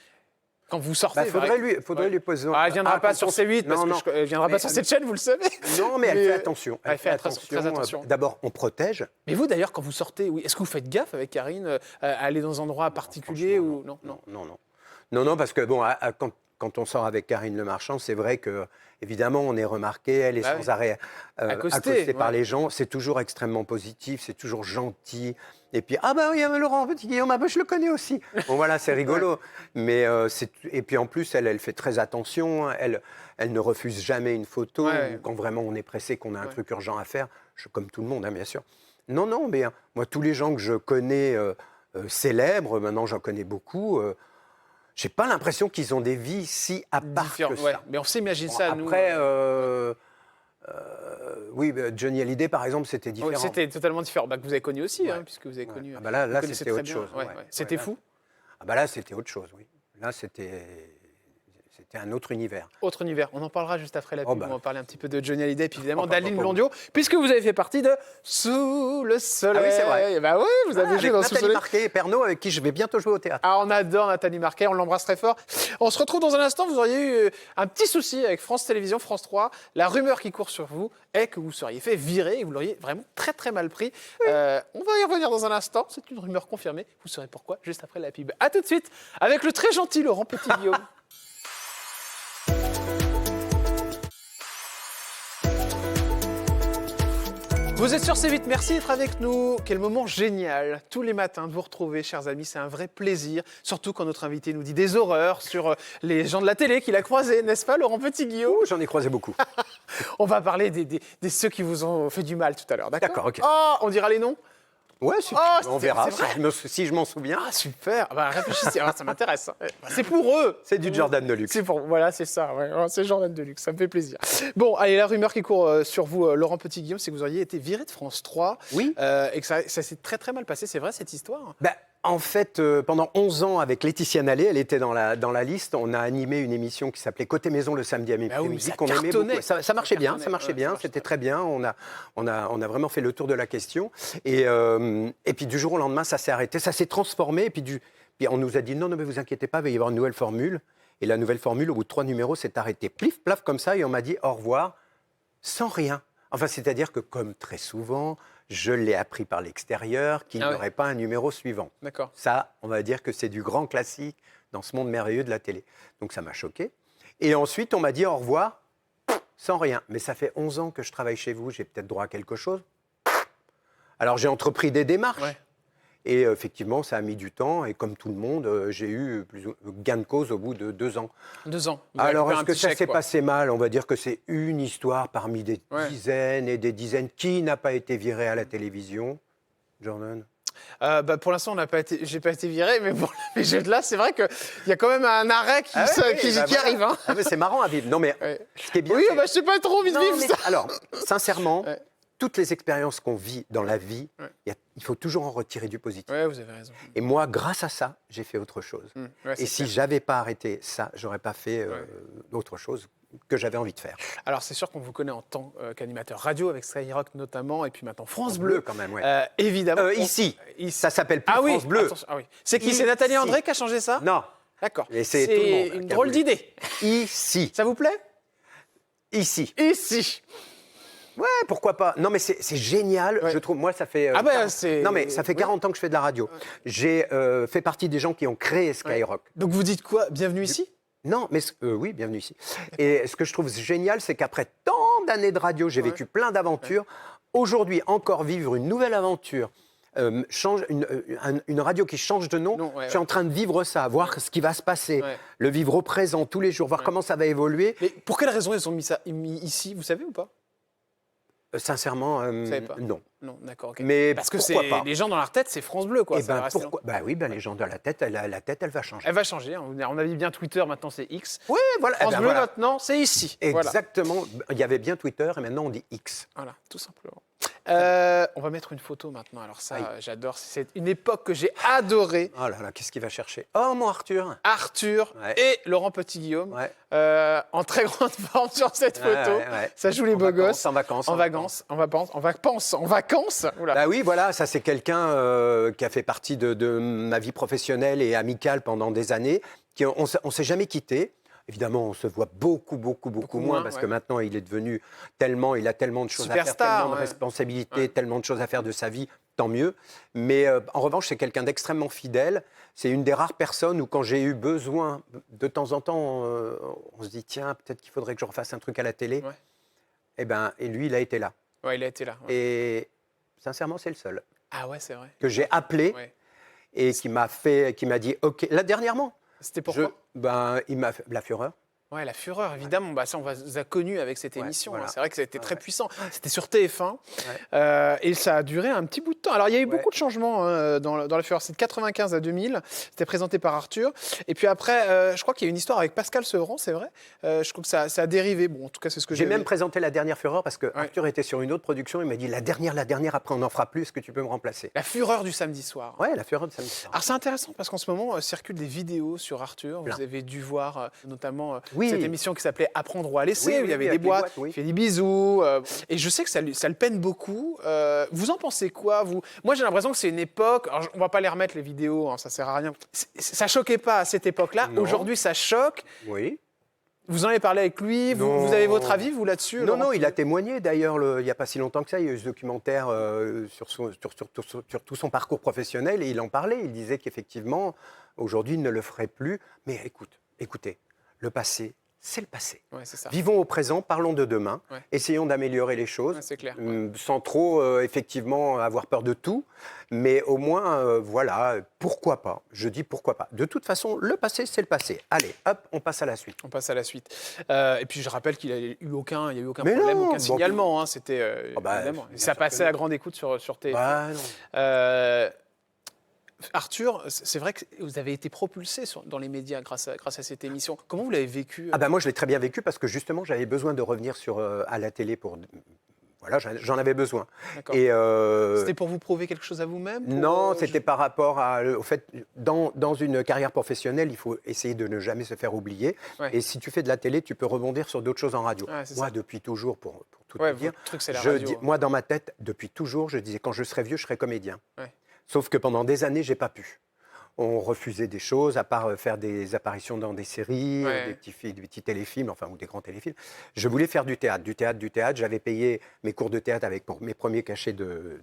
Quand vous sortez, faudrait lui poser. Elle ne viendra pas sur C8 parce qu'elle ne viendra pas sur cette chaîne, vous le savez. Non, mais elle fait attention. Elle fait très attention. D'abord, on protège. Mais vous, d'ailleurs, quand vous sortez, est-ce que vous faites gaffe avec Karine à aller dans un endroit particulier ou Non, parce que bon, quand on sort avec Karine Le Marchand, c'est vrai que évidemment, on est remarqué. Elle est sans arrêt accostée par les gens. C'est toujours extrêmement positif, c'est toujours gentil. Et puis, oui, Laurent Petit-Guillaume, je le connais aussi. Bon, voilà, c'est rigolo. Mais et puis, en plus, elle fait très attention. Elle ne refuse jamais une photo. Quand vraiment on est pressé, qu'on a un truc urgent à faire, comme tout le monde, bien sûr. Non, mais moi, tous les gens que je connais célèbres, maintenant, j'en connais beaucoup, j'ai pas l'impression qu'ils ont des vies si à part que ça. Mais on s'imagine ça, après, Oui, Johnny Hallyday, par exemple, c'était différent. C'était totalement différent. Que vous avez connu aussi, puisque vous avez connu. Là, c'était autre chose. C'était fou. Là, c'était autre chose, oui. Là, c'était un autre univers. Autre univers. On en parlera juste après la pub. On va parler un petit peu de Johnny Hallyday et puis évidemment d'Adeline Blondiot, puisque vous avez fait partie de Sous le soleil. Ah oui, c'est vrai. Oui, vous avez joué dans Sous le soleil. Nathalie Marquet et Pernod, avec qui je vais bientôt jouer au théâtre. On adore Nathalie Marquet, on l'embrasse très fort. On se retrouve dans un instant. Vous auriez eu un petit souci avec France Télévisions, France 3. La rumeur qui court sur vous est que vous seriez fait virer et vous l'auriez vraiment très très mal pris. Oui. On va y revenir dans un instant. C'est une rumeur confirmée. Vous saurez pourquoi juste après la pub. A tout de suite avec le très gentil Laurent Petit-Guillaume. Vous êtes sur C8, merci d'être avec nous. Quel moment génial, tous les matins de vous retrouver, chers amis, c'est un vrai plaisir. Surtout quand notre invité nous dit des horreurs sur les gens de la télé qu'il a croisés, n'est-ce pas, Laurent Petit-Guillaume ? J'en ai croisé beaucoup. On va parler des ceux qui vous ont fait du mal tout à l'heure, d'accord ? Ok. On dira les noms ? Ouais, on verra si je m'en souviens. Ah, super. Réfléchissez, ça m'intéresse. C'est pour eux. C'est du Jordan Deluxe. Voilà, c'est ça. C'est Jordan Deluxe, ça me fait plaisir. Bon, allez, la rumeur qui court sur vous, Laurent Petit-Guillaume, c'est que vous auriez été viré de France 3. Oui. Et que ça s'est très, très mal passé. C'est vrai, cette histoire ? En fait, pendant 11 ans, avec Laetitia Nallet, elle était dans la liste, on a animé une émission qui s'appelait Côté Maison le samedi à midi, qu'on aimait beaucoup. Ça marchait bien, c'était très bien. On a vraiment fait le tour de la question. Et puis du jour au lendemain, ça s'est arrêté, ça s'est transformé. Et puis on nous a dit non, mais vous inquiétez pas, il va y avoir une nouvelle formule. Et la nouvelle formule, au bout de 3 numéros, s'est arrêtée. Plif, plaf, comme ça, et on m'a dit au revoir, sans rien. Enfin, c'est-à-dire que comme très souvent, je l'ai appris par l'extérieur qu'il n'y aurait pas un numéro suivant. D'accord. Ça, on va dire que c'est du grand classique dans ce monde merveilleux de la télé. Donc ça m'a choqué. Et ensuite, on m'a dit au revoir, sans rien. Mais ça fait 11 ans que je travaille chez vous, j'ai peut-être droit à quelque chose. Alors j'ai entrepris des démarches. Ouais. Et effectivement, ça a mis du temps. Et comme tout le monde, j'ai eu gain de cause au bout de 2 ans. 2 ans. Alors, est-ce que ça s'est passé mal ? On va dire que c'est une histoire parmi des dizaines et des dizaines. Qui n'a pas été viré à la télévision ? Jordan ? Pour l'instant, j'ai pas été viré, mais pour les jeux de là, c'est vrai qu'il y a quand même un arrêt qui arrive. Hein. Mais c'est marrant à vivre. Non, mais ce qui est bien. Oui, je sais pas trop envie de vivre ça. Alors, sincèrement. Toutes les expériences qu'on vit dans la vie, il faut toujours en retirer du positif. Oui, vous avez raison. Et moi, grâce à ça, j'ai fait autre chose. Et si je n'avais pas arrêté ça, je n'aurais pas fait autre chose que j'avais envie de faire. Alors, c'est sûr qu'on vous connaît en tant qu'animateur radio, avec Skyrock notamment, et puis maintenant France Bleu. Quand même, évidemment. Ici, ça s'appelle plus France Bleu. C'est qui ? C'est Nathalie André qui a changé ça ? Non. D'accord. C'est une drôle d'idée. Ici. Ça vous plaît ? Ici. Ouais, pourquoi pas. Non, mais c'est génial, je trouve. Moi, ça fait... ça fait 40 ans que je fais de la radio. J'ai fait partie des gens qui ont créé Skyrock. Donc, vous dites quoi ? Bienvenue ici ? Non, mais oui, bienvenue ici. Et ce que je trouve génial, c'est qu'après tant d'années de radio, j'ai vécu plein d'aventures. Aujourd'hui, encore vivre une nouvelle aventure, une radio qui change de nom, je suis en train de vivre ça, voir ce qui va se passer, le vivre au présent tous les jours, voir comment ça va évoluer. Mais pour quelle raison ils ont mis ça ici, vous savez ou pas ? Sincèrement, non. Non, d'accord. Okay. Mais parce que les gens dans leur tête, c'est France Bleu, quoi. Pourquoi ? Les gens dans la tête, elle va changer. Elle va changer. On avait bien Twitter, maintenant c'est X. Oui, voilà. France Bleu, maintenant, c'est ici. Exactement. Voilà. Il y avait bien Twitter et maintenant on dit X. Voilà, tout simplement. On va mettre une photo maintenant. Alors ça, j'adore. C'est une époque que j'ai adorée. Oh là là, qu'est-ce qu'il va chercher ? Oh, mon Arthur. Arthur et Laurent Petit-Guillaume en très grande forme sur cette photo. Ça joue les beaux gosses. En vacances. Oula. Bah oui, voilà, ça c'est quelqu'un qui a fait partie de ma vie professionnelle et amicale pendant des années. On s'est jamais quittés. Évidemment, on se voit beaucoup moins parce que maintenant, il a tellement de choses à faire, tellement de responsabilités, tellement de choses à faire de sa vie, tant mieux. Mais en revanche, c'est quelqu'un d'extrêmement fidèle. C'est une des rares personnes où quand j'ai eu besoin, de temps en temps, on se dit, tiens, peut-être qu'il faudrait que je refasse un truc à la télé. Et lui, il a été là. Ouais, il a été là. Et sincèrement, c'est le seul. Ah ouais, c'est vrai. Que j'ai appelé et qui m'a dit, OK, là, dernièrement. C'était pourquoi ? Il m'a fait la fureur. Ouais, la fureur, évidemment. Ça, on vous a connu avec cette émission. Voilà. C'est vrai que ça a été très puissant. C'était sur TF1 et ça a duré un petit bout de temps. Alors, il y a eu beaucoup de changements dans la fureur. C'est de 95 à 2000. C'était présenté par Arthur. Et puis après, je crois qu'il y a une histoire avec Pascal Sevran, c'est vrai. Je trouve que ça a dérivé. Bon, en tout cas, c'est ce que j'ai même présenté la dernière fureur parce que Arthur était sur une autre production. Il m'a dit la dernière, après on n'en fera plus. Est-ce que tu peux me remplacer? La fureur du samedi soir. Ouais, la fureur du samedi soir. Alors, c'est intéressant parce qu'en ce moment, circulent des vidéos sur Arthur. Vous avez dû voir notamment cette émission qui s'appelait Apprendre ou à laisser, où il y avait des boîtes, il fait des bisous. Et je sais que ça le peine beaucoup. Vous en pensez quoi, vous? Moi, j'ai l'impression que c'est une époque... Alors, on ne va pas les remettre, les vidéos, ça ne sert à rien. Ça ne choquait pas à cette époque-là. Aujourd'hui, ça choque. Oui. Vous en avez parlé avec lui, vous avez votre avis, vous, là-dessus? Non, il a témoigné, d'ailleurs, il n'y a pas si longtemps que ça. Il y a eu ce documentaire sur tout son parcours professionnel et il en parlait. Il disait qu'effectivement, aujourd'hui, il ne le ferait plus. Mais écoutez, le passé, c'est le passé. Ouais, c'est ça. Vivons au présent, parlons de demain, essayons d'améliorer les choses, c'est clair, sans trop, effectivement, avoir peur de tout. Mais au moins, voilà, pourquoi pas? Je dis pourquoi pas. De toute façon, le passé, c'est le passé. Allez, hop, on passe à la suite. On passe à la suite. Et puis, je rappelle qu'il n'y a eu aucun problème, aucun signalement. C'était, évidemment. Ça passait à grande écoute sur TF1. Arthur, c'est vrai que vous avez été propulsé dans les médias grâce à cette émission. Comment vous l'avez vécu? Moi, je l'ai très bien vécu parce que justement, j'avais besoin de revenir à la télé pour... Voilà, j'en avais besoin. Et c'était pour vous prouver quelque chose à vous-même? Non, c'était par rapport au fait, dans une carrière professionnelle, il faut essayer de ne jamais se faire oublier. Et si tu fais de la télé, tu peux rebondir sur d'autres choses en radio. Moi, depuis toujours, pour tout te dire, truc, c'est la radio, moi, dans ma tête, depuis toujours, je disais, quand je serai vieux, je serai comédien. Sauf que pendant des années, j'ai pas pu. On refusait des choses, à part faire des apparitions dans des séries, des petits téléfilms, ou des grands téléfilms. Je voulais faire du théâtre. J'avais payé mes cours de théâtre avec mes premiers cachets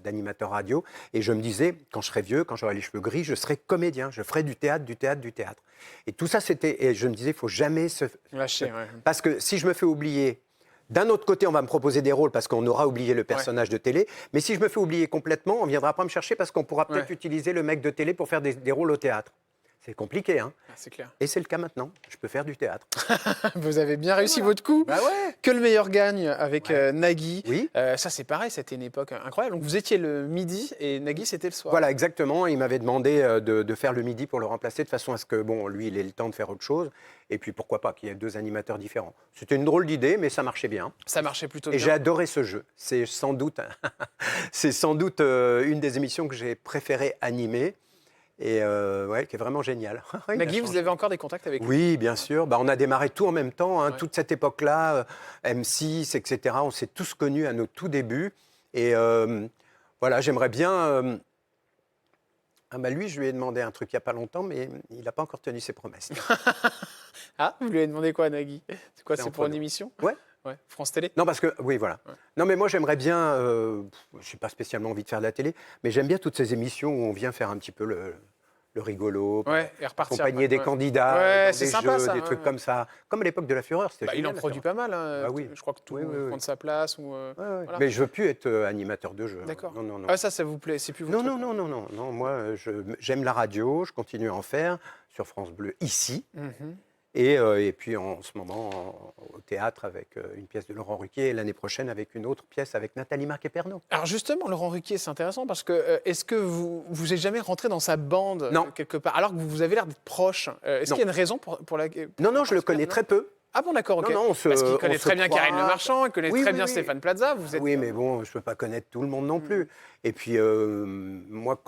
d'animateur radio. Et je me disais, quand je serai vieux, quand j'aurai les cheveux gris, je serai comédien. Je ferai du théâtre. Et tout ça, et je me disais, il ne faut jamais se lâcher. Parce que si je me fais oublier, d'un autre côté, on va me proposer des rôles parce qu'on aura oublié le personnage de télé. Mais si je me fais oublier complètement, on ne viendra pas me chercher parce qu'on pourra peut-être utiliser le mec de télé pour faire des rôles au théâtre. C'est compliqué, hein. C'est clair. Et c'est le cas maintenant. Je peux faire du théâtre. Vous avez bien réussi votre coup. Que le meilleur gagne avec Nagui. Oui. Ça, c'est pareil, c'était une époque incroyable. Donc, vous étiez le midi et Nagui, c'était le soir. Voilà, exactement. Il m'avait demandé de faire le midi pour le remplacer de façon à ce que, lui, il ait le temps de faire autre chose. Et puis, pourquoi pas, qu'il y ait deux animateurs différents. C'était une drôle d'idée, mais ça marchait bien. Ça marchait plutôt bien. Et j'ai adoré ce jeu. C'est sans doute une des émissions que j'ai préféré animer. Et qui est vraiment génial. Nagui, vous avez encore des contacts avec lui? Oui, bien sûr. On a démarré tout en même temps. Toute cette époque-là, M6, etc. On s'est tous connus à nos tout débuts. Et voilà, j'aimerais bien... lui, je lui ai demandé un truc il n'y a pas longtemps, mais il n'a pas encore tenu ses promesses. Vous lui avez demandé quoi, Nagui? C'est quoi, c'est pour une émission? Ouais. France Télé? Non, parce que, oui, voilà. Non, mais moi, j'aimerais bien, je n'ai pas spécialement envie de faire de la télé, mais j'aime bien toutes ces émissions où on vient faire un petit peu le rigolo, et repartir, accompagner des candidats, dans des sympa, jeux, des trucs comme ça. Comme à l'époque de la Fureur, c'était génial. Il en produit pas mal, je crois que tout prend sa place. Voilà. Mais je ne veux plus être animateur de jeu. D'accord. Non. Ça vous plaît? C'est plus votre truc? Non. Moi, j'aime la radio, je continue à en faire sur France Bleu, ici. Et puis en ce moment au théâtre avec une pièce de Laurent Ruquier et l'année prochaine avec une autre pièce avec Nathalie Marquet-Pernot. Alors justement, Laurent Ruquier, c'est intéressant parce que est-ce que vous n'êtes jamais rentré dans sa bande quelque part, alors que vous avez l'air d'être proche? Est-ce qu'il y a une raison pour laquelle... Non, je le connais très peu. Ah bon, d'accord, ok. Parce qu'il connaît très bien Karine Le Marchand, il connaît très bien Stéphane Plaza. Oui, mais bon, je ne peux pas connaître tout le monde non plus. Et puis, moi,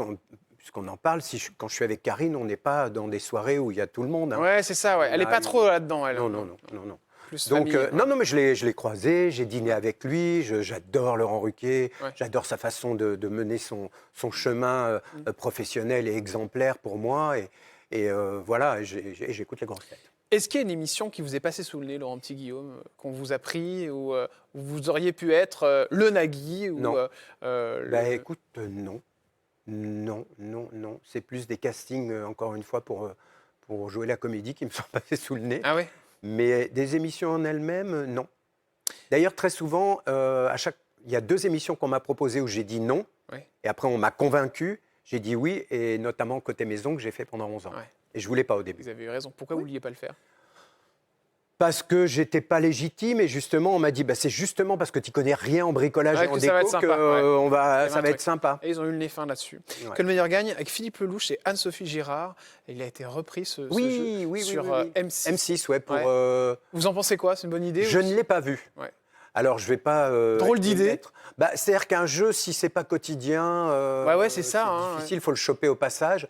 puisqu'on en parle, quand je suis avec Karine, on n'est pas dans des soirées où il y a tout le monde. Ouais, c'est ça, Elle n'est pas trop là-dedans, elle. Non. Plus donc, famille, non, mais je l'ai croisé, j'ai dîné avec lui, j'adore Laurent Ruquier, j'adore sa façon de mener son chemin professionnel et exemplaire pour moi. Et voilà, j'écoute les grosses têtes. Est-ce qu'il y a une émission qui vous est passée sous le nez, Laurent Petit-Guillaume, qu'on vous a pris, où vous auriez pu être le Nagui Non. Écoute, non. Non. C'est plus des castings, encore une fois, pour jouer la comédie qui me sont passés sous le nez. Ah oui? Mais des émissions en elles-mêmes, non. D'ailleurs, très souvent, il y a 2 émissions qu'on m'a proposées où j'ai dit non. Et après, on m'a convaincu, j'ai dit oui, et notamment Côté Maison, que j'ai fait pendant 11 ans. Et je ne voulais pas au début. Vous avez eu raison. Pourquoi vous ne vouliez pas le faire? Parce que j'étais pas légitime et justement on m'a dit c'est justement parce que tu connais rien en bricolage et en déco que ça va être sympa. Et ils ont eu le nez fin là-dessus. Que le meilleur gagne avec Philippe Lelouch et Anne-Sophie Girard. Et il a été repris ce jeu sur M6. M6 Vous en pensez quoi? C'est une bonne idée? Je ne l'ai pas vu. Ouais. Alors je vais pas. Drôle d'idée. C'est-à-dire qu'un jeu si c'est pas quotidien, c'est ça. C'est difficile, il faut le choper au passage.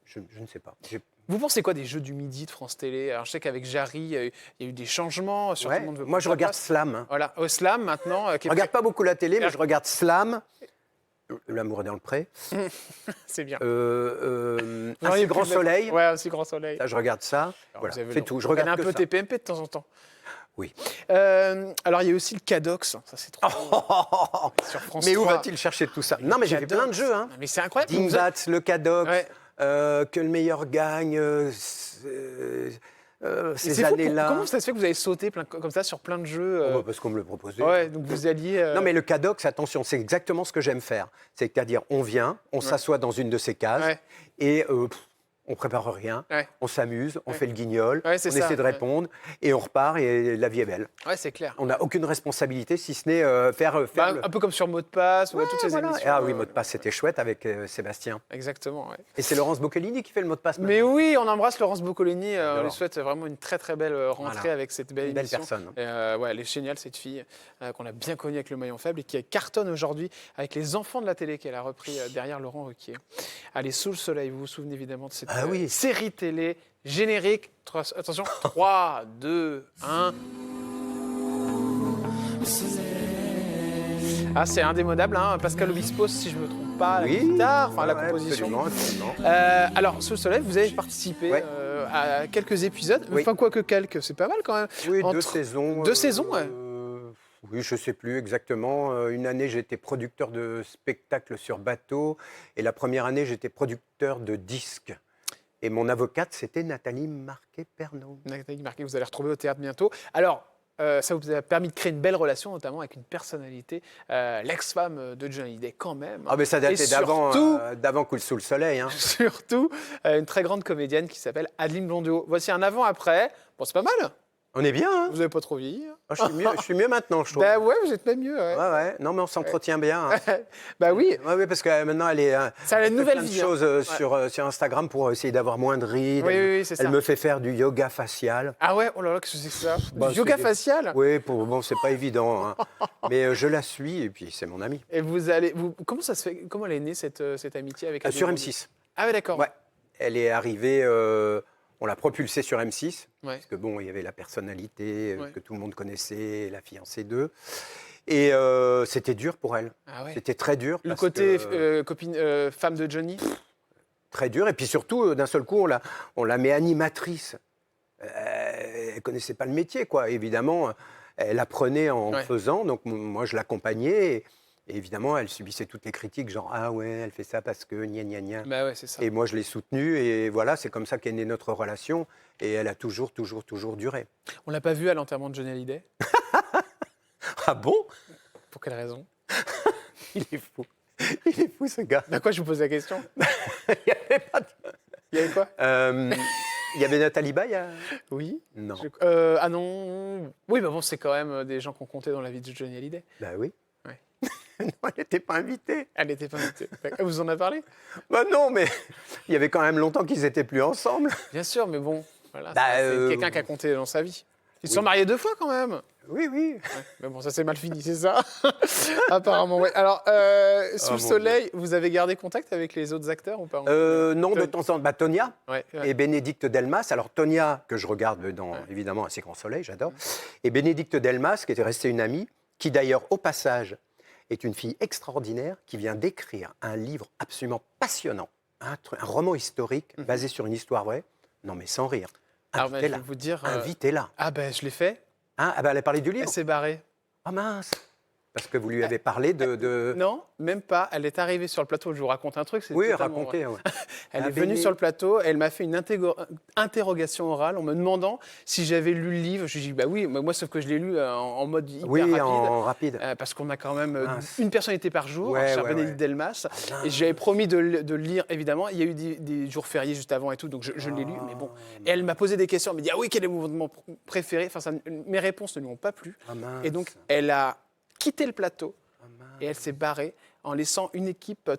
Je ne sais pas. Vous pensez quoi des jeux du midi de France Télé? Alors, je sais qu'avavec Jarry, il y a eu des changements. Sur Tout le monde veut moi, je regarde Slam. Voilà, Slam maintenant. Je ne regarde pas beaucoup la télé, mais je regarde Slam. L'amour est dans le pré. C'est bien. Aussi Grand Soleil. Ouais, Aussi Grand Soleil. Là, je regarde ça. Alors, voilà, c'est tout. Je regarde un peu TPMP de temps en temps. Oui. Alors, il y a aussi le Cadox. Ça, c'est trop. Sur France 3. Mais où va-t-il chercher tout ça? Non, mais j'ai fait plein de jeux. Hein. Mais c'est incroyable. Dingbat, le Cadox. Ouais. Que le meilleur gagne, ces années-là. Comment ça se fait que vous avez sauté comme ça sur plein de jeux Parce qu'on me le proposait. Ouais, donc vous alliez... Non, mais le Cadox, attention, c'est exactement ce que j'aime faire. C'est-à-dire, on vient, on s'assoit dans une de ces cases et... on prépare rien, on s'amuse, on fait le guignol, on essaie de répondre et on repart et la vie est belle. Ouais, c'est clair. On n'a aucune responsabilité si ce n'est faire un peu comme sur Mot de passe ou toutes ces émissions. Ah oui, Mot de passe, c'était chouette avec Sébastien. Exactement, ouais. Et c'est Laurence Boccolini qui fait le Mot de passe maintenant. Mais oui, on embrasse Laurence Boccolini. On lui souhaite vraiment une très très belle rentrée avec cette belle émission. Personne. Elle est géniale cette fille qu'on a bien connue avec Le Maillon Faible et qui cartonne aujourd'hui avec Les Enfants de la télé qu'elle a repris derrière Laurent Ruquier. Allez, Sous le soleil, vous vous souvenez évidemment de cette série télé, générique. Attention, 3, 2, 1. Ah, c'est indémodable, hein. Pascal Obispo, si je ne me trompe pas, la guitare, la composition. Absolument. Alors, Sous le soleil, vous avez participé à quelques épisodes. Enfin, quoi que quelques, c'est pas mal quand même. Oui, 2 saisons. 2 saisons, oui, je ne sais plus exactement. Une année, j'étais producteur de spectacles sur bateau. Et la première année, j'étais producteur de disques. Et mon avocate, c'était Nathalie Marquet-Pernot. Nathalie Marquet, vous allez retrouver au théâtre bientôt. Alors, ça vous a permis de créer une belle relation, notamment avec une personnalité, l'ex-femme de Johnny Hallyday, quand même. Ah, mais ça datait d'avant Coule sous le soleil. Hein. Surtout, une très grande comédienne qui s'appelle Adeline Blondiot. Voici un avant-après. Bon, c'est pas mal. On est bien, hein. Vous n'avez pas trop vieilli. Je suis mieux maintenant, je trouve. Bah ouais, vous êtes même mieux. Ouais. Non, mais on s'entretient bien. Hein. Bah oui. Oui, parce que maintenant, elle est. Ça a une nouvelle vie. Plein de choses sur Instagram pour essayer d'avoir moins de rides. Oui, c'est ça. Elle me fait faire du yoga facial. Ah ouais, oh là là, qu'est-ce que c'est que ça? Du yoga facial? Oui, c'est pas évident. Hein. Mais je la suis et puis c'est mon amie. Et comment ça se fait? Comment elle est née cette amitié avec? Sur M6. Ah ouais, d'accord. Ouais. Elle est arrivée. On l'a propulsée sur M6, parce que il y avait la personnalité que tout le monde connaissait, la fiancée d'eux. Et c'était dur pour elle. Ah ouais. C'était très dur. Le côté femme de Johnny. Très dur. Et puis surtout, d'un seul coup, on la met animatrice. Elle ne connaissait pas le métier, quoi. Évidemment, elle apprenait en faisant. Donc moi, je l'accompagnais. Et évidemment, elle subissait toutes les critiques, genre « Ah ouais, elle fait ça parce que gna gna gna ». Bah ouais, c'est ça. Et moi, je l'ai soutenue et voilà, c'est comme ça qu'est née notre relation. Et elle a toujours duré. On l'a pas vue à l'enterrement de Johnny Hallyday. Ah bon? Pour quelle raison? Il est fou. Il est fou, ce gars. Bah quoi, je vous pose la question. Il y avait pas de... Il y avait quoi? Il y avait Nathalie Baye. Oui. Non. Ah non. Oui, mais bon, c'est quand même des gens qu'on comptait dans la vie de Johnny Hallyday. Bah oui. Ouais. Non, elle n'était pas invitée. Elle n'était pas invitée. Vous en avez parlé? Bah non, mais il y avait quand même longtemps qu'ils n'étaient plus ensemble. Bien sûr, mais bon, voilà, c'est quelqu'un qui a compté dans sa vie. Ils se sont mariés 2 fois quand même. Oui. Ouais, mais bon, ça s'est mal fini, c'est ça? Apparemment, oui. Alors, Sous le soleil, vous avez gardé contact avec les autres acteurs ou pas? Non, de temps en temps. Tonia et Bénédicte Delmas. Alors, Tonia, que je regarde évidemment, Assez Grand Soleil, j'adore. Et Bénédicte Delmas, qui était restée une amie, qui d'ailleurs, au passage, est une fille extraordinaire, qui vient d'écrire un livre absolument passionnant, un roman historique basé sur une histoire vraie. Non, mais sans rire. Invitez-la. Je vais vous dire. Invitez-la. Ah ben, je l'ai fait. Elle a parlé du livre. Elle s'est barrée. Oh mince. Parce que vous lui avez parlé de... Non, même pas. Elle est arrivée sur le plateau. Je vous raconte un truc. Oui, racontez. Ouais. Elle est venue sur le plateau. Elle m'a fait une interrogation orale en me demandant si j'avais lu le livre. Je lui ai dit, bah oui, moi, sauf que je l'ai lu en mode hyper rapide. En rapide. Parce qu'on a quand même une personnalité par jour, cher Bénédicte Delmas. Et j'avais promis de le lire, évidemment. Il y a eu des jours fériés juste avant et tout, donc je l'ai lu. Mais bon. Et elle m'a posé des questions. Elle m'a dit, ah oui, quel est mon mouvement préféré? Enfin, mes réponses ne lui ont pas plu. Et donc, elle a quitté le plateau et elle s'est barrée en laissant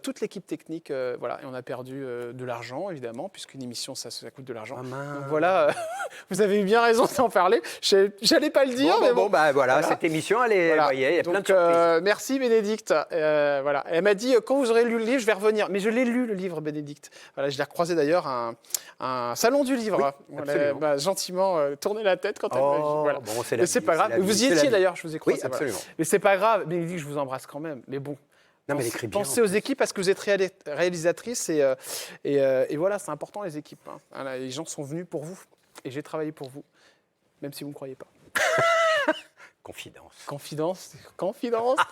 toute l'équipe technique, voilà, et on a perdu de l'argent, évidemment, puisqu'une émission, ça coûte de l'argent. Donc voilà, vous avez eu bien raison d'en parler. J'allais pas le dire, mais bon. Voilà, cette émission, elle est, voyez, il y a plein de surprises. Merci Bénédicte. Voilà. Elle m'a dit, quand vous aurez lu le livre, je vais revenir. Mais je l'ai lu, le livre, Bénédicte. Voilà, je l'ai recroisé d'ailleurs à un salon du livre. Oui, elle m'a gentiment tourné la tête quand elle m'a dit. Voilà. Bon, mais c'est pas grave. Vous y étiez d'ailleurs, je vous ai croisé. Oui, absolument. Voilà. Mais c'est pas grave, Bénédicte, je vous embrasse quand même. Mais bon. Non, mais elle écrit bien. Pensez aux équipes parce que vous êtes réalisatrice et voilà, c'est important les équipes. Hein. Voilà, les gens sont venus pour vous et j'ai travaillé pour vous, même si vous ne me croyez pas. Confidence.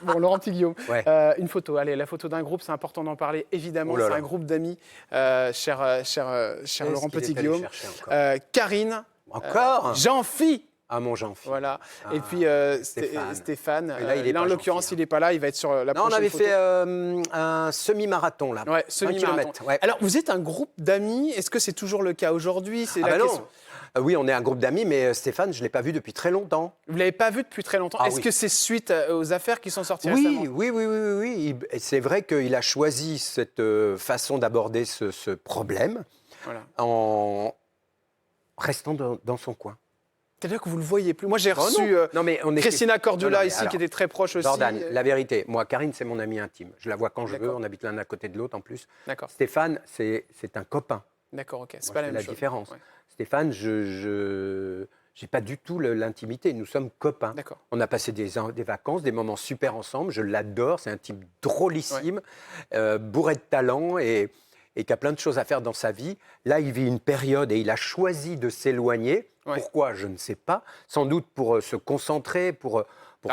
Bon, Laurent Petit-Guillaume. Ouais. Une photo, allez, la photo d'un groupe, c'est important d'en parler, évidemment. C'est un groupe d'amis, cher Laurent Petit-Guillaume. Karine. Encore Jean-Phi. Ah, mon Jean-Phi. Voilà. Et puis Stéphane. Là, en l'occurrence, il n'est pas là. Il va être sur la prochaine on avait photo. fait un semi-marathon, là. Ouais, semi-marathon. Ouais. Alors, vous êtes un groupe d'amis. Est-ce que c'est toujours le cas aujourd'hui? Non. Oui, on est un groupe d'amis, mais Stéphane, je ne l'ai pas vu depuis très longtemps. Vous ne l'avez pas vu depuis très longtemps? Est-ce que c'est suite aux affaires qui sont sorties récemment? Oui. C'est vrai qu'il a choisi cette façon d'aborder ce problème en restant dans son coin. C'est-à-dire que vous ne le voyez plus. Moi, j'ai reçu Christina Cordula ici, qui était très proche aussi. Jordan, la vérité, moi, Karine, c'est mon amie intime. Je la vois quand je veux, on habite l'un à côté de l'autre en plus. Stéphane, c'est un copain. D'accord, ok. C'est pas la même chose. Différence. Ouais. Stéphane, je n'ai pas du tout l'intimité. Nous sommes copains. On a passé des vacances, des moments super ensemble. Je l'adore. C'est un type drôlissime, bourré de talent et qui a plein de choses à faire dans sa vie. Là, il vit une période et il a choisi de s'éloigner. Pourquoi? Je ne sais pas. Sans doute pour se concentrer, pour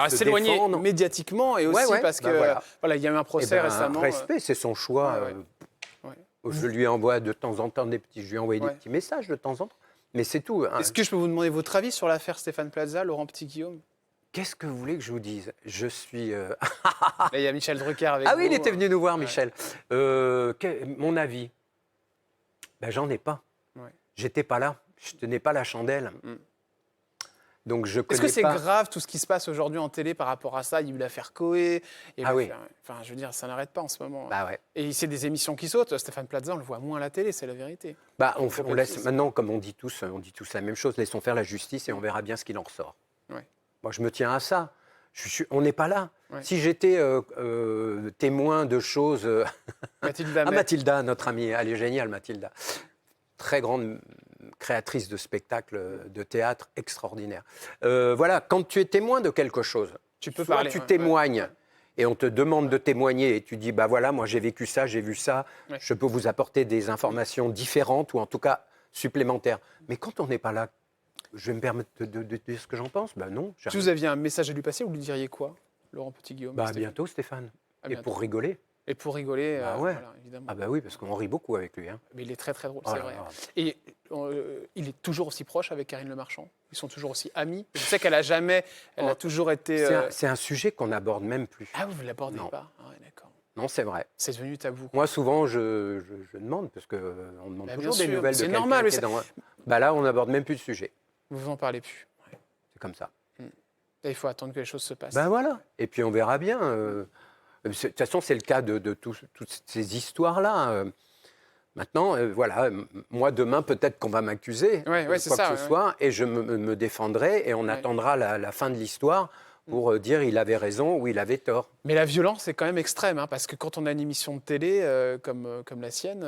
s'éloigner médiatiquement et aussi parce que voilà, il y a eu un procès récemment. Respect, c'est son choix. Je lui envoie de temps en temps des petits messages de temps en temps. Mais c'est tout. Est-ce que je peux vous demander votre avis sur l'affaire Stéphane Plaza, Laurent Petit-Guillaume? Qu'est-ce que vous voulez que je vous dise? Je suis... Là, il y a Michel Drucker avec vous. Ah oui, il était venu nous voir, Michel. Mon avis? J'en ai pas. J'étais pas là. Je tenais pas la chandelle. Donc je connais pas... Est-ce que c'est grave tout ce qui se passe aujourd'hui en télé par rapport à ça? Il y a eu l'affaire Coé. Enfin, je veux dire, ça n'arrête pas en ce moment. Et c'est des émissions qui sautent. Stéphane Plaza, on le voit moins à la télé, c'est la vérité. On laisse maintenant, comme on dit tous la même chose. Laissons faire la justice et on verra bien ce qu'il en ressort. Moi, je me tiens à ça. On n'est pas là. Si j'étais témoin de choses... Mathilda, notre amie, elle est géniale, Mathilda. Très grande créatrice de spectacles de théâtre extraordinaire. Voilà, quand tu es témoin de quelque chose, tu peux parler. Tu témoignes et on te demande de témoigner et tu dis, voilà, moi j'ai vécu ça, j'ai vu ça, je peux vous apporter des informations différentes ou en tout cas supplémentaires. Mais quand on n'est pas là, je vais me permettre de dire ce que j'en pense? Non. Si vous aviez un message à lui passer, vous lui diriez quoi, Laurent Petit-Guillaume? À bientôt, Stéphane. Et pour rigoler. Et pour rigoler, voilà, évidemment. Oui, parce qu'on rit beaucoup avec lui. Mais il est très très drôle, c'est vrai. Et il est toujours aussi proche avec Karine Le Marchand. Ils sont toujours aussi amis. Je sais qu'elle a toujours été... C'est un sujet qu'on n'aborde même plus. Ah, vous ne l'abordez pas? D'accord. Non, c'est vrai. C'est devenu tabou. Moi, souvent, je demande, parce qu'on demande toujours des nouvelles de quelqu'un. C'est normal. Là, on n'aborde même plus le sujet. Vous en parlez plus. C'est comme ça. Et il faut attendre que les choses se passent. Voilà. Et puis, on verra bien. De toute façon, c'est le cas de toutes ces histoires-là. Maintenant, moi, demain, peut-être qu'on va m'accuser de quoi que ce soit, et je me défendrai, et on attendra la fin de l'histoire pour dire il avait raison ou il avait tort. Mais la violence est quand même extrême, parce que quand on a une émission de télé comme la sienne,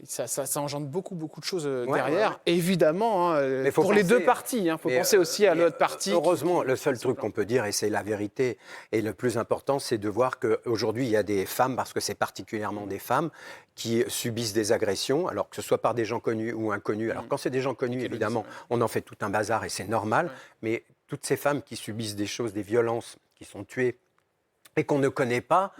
ça engendre beaucoup de choses derrière. Évidemment, pour les deux parties, il faut penser aussi à l'autre partie. Heureusement, le seul truc qu'on peut dire, et c'est la vérité, et le plus important, c'est de voir qu'aujourd'hui, il y a des femmes, parce que c'est particulièrement des femmes, qui subissent des agressions, alors que ce soit par des gens connus ou inconnus. Alors quand c'est des gens connus, évidemment, on en fait tout un bazar et c'est normal, mais toutes ces femmes qui subissent des choses, des violences, qui sont tuées et qu'on ne connaît pas,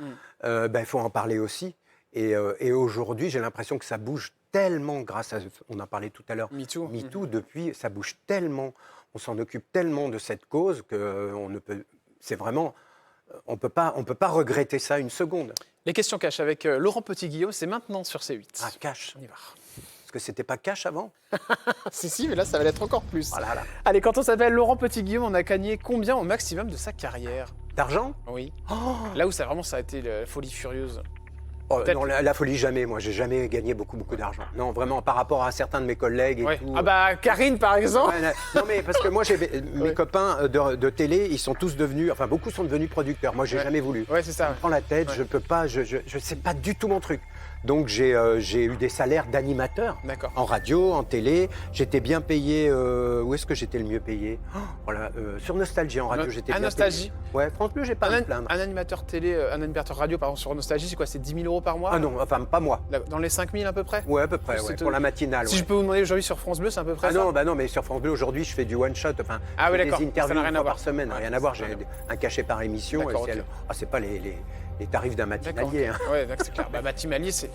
il faut en parler aussi. Et aujourd'hui, j'ai l'impression que ça bouge tellement grâce à... On en parlait tout à l'heure. MeToo, depuis, ça bouge tellement. On s'en occupe tellement de cette cause qu'on ne peut... C'est vraiment... On peut pas regretter ça une seconde. Les questions cash avec Laurent Petit-Guillaume, c'est maintenant sur C8. Ah, cash. On y va. Parce que c'était pas cash avant. si, mais là, ça va l'être encore plus. Voilà. Allez, quand on s'appelle Laurent Petit-Guillaume, on a gagné combien au maximum de sa carrière? D'argent? Oui. Là où ça a été la folie furieuse. Non, la folie, jamais. Moi, j'ai jamais gagné beaucoup d'argent. Non, vraiment, par rapport à certains de mes collègues et tout. Ah bah, Karine, par exemple. Non, mais parce que moi, mes copains de télé, ils sont tous devenus... Enfin, beaucoup sont devenus producteurs. Moi, j'ai jamais voulu. Ouais, c'est ça. Je me prends la tête, je peux pas... C'est pas du tout mon truc. Donc, j'ai eu des salaires d'animateur. D'accord. En radio, en télé. J'étais bien payé... Où est-ce que j'étais le mieux payé? Voilà, sur Nostalgie, en radio, j'étais bien Nostalgie. payé. Ouais, France Bleu, j'ai pas à me plaindre. Un animateur télé, un animateur radio, par exemple, sur Nostalgie, c'est quoi? C'est 10 000 € par mois? Ah non, enfin, pas moi. Dans les 5 000 à peu près? Ouais, à peu près, pour la matinale. Si je peux vous demander aujourd'hui sur France Bleu, c'est à peu près ça? Non, mais sur France Bleu, aujourd'hui, je fais du one-shot. Enfin, oui, d'accord. Des interviews une fois par semaine. Rien à voir, j'ai un cachet par émission. D'accord, C'est pas les tarifs d'un matinalier. Hein. Oui, c'est clair. Matinalier, c'est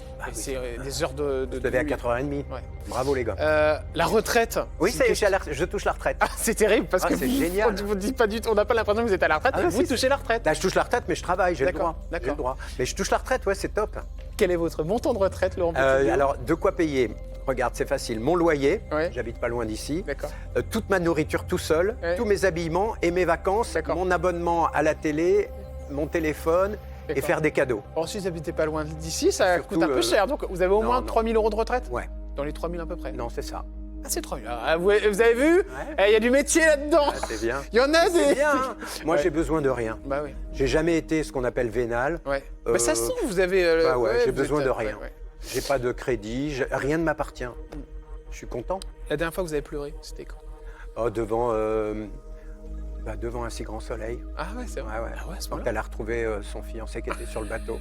des heures de... Je devais à 4h30. Ouais. Bravo, les gars. La retraite. Oui, ça y est, je touche la retraite. Ah, c'est terrible parce que c'est génial. On dit pas du tout, on n'a pas l'impression que vous êtes à la retraite, vous touchez la retraite. Là, je touche la retraite, mais je travaille, j'ai le droit. Mais je touche la retraite, ouais, c'est top. Quel est votre montant de retraite, Laurent? Alors, de quoi payer? Regarde, c'est facile. Mon loyer, j'habite pas loin d'ici. Toute ma nourriture tout seul, tous mes habillements et mes vacances, mon abonnement à la télé, mon téléphone et faire des cadeaux. Alors, si vous n'habitez pas loin d'ici, ça coûte un peu cher. Donc, vous avez au moins 3 000 € de retraite? Ouais. Dans les 3 000 à peu près? Non, c'est ça. Ah, c'est 3 000. Vous avez vu? Il y a du métier là-dedans. C'est bien. Il y en a des... C'est bien. Hein. Moi, j'ai besoin de rien. Bah oui. J'ai jamais été ce qu'on appelle vénal. Ça sent, vous avez... j'ai besoin de rien. J'ai pas de crédit, rien ne m'appartient. Je suis content. La dernière fois que vous avez pleuré, c'était quand? Devant un si grand soleil. Ah ouais, c'est vrai. Quand elle a retrouvé son fiancé qui était sur le bateau.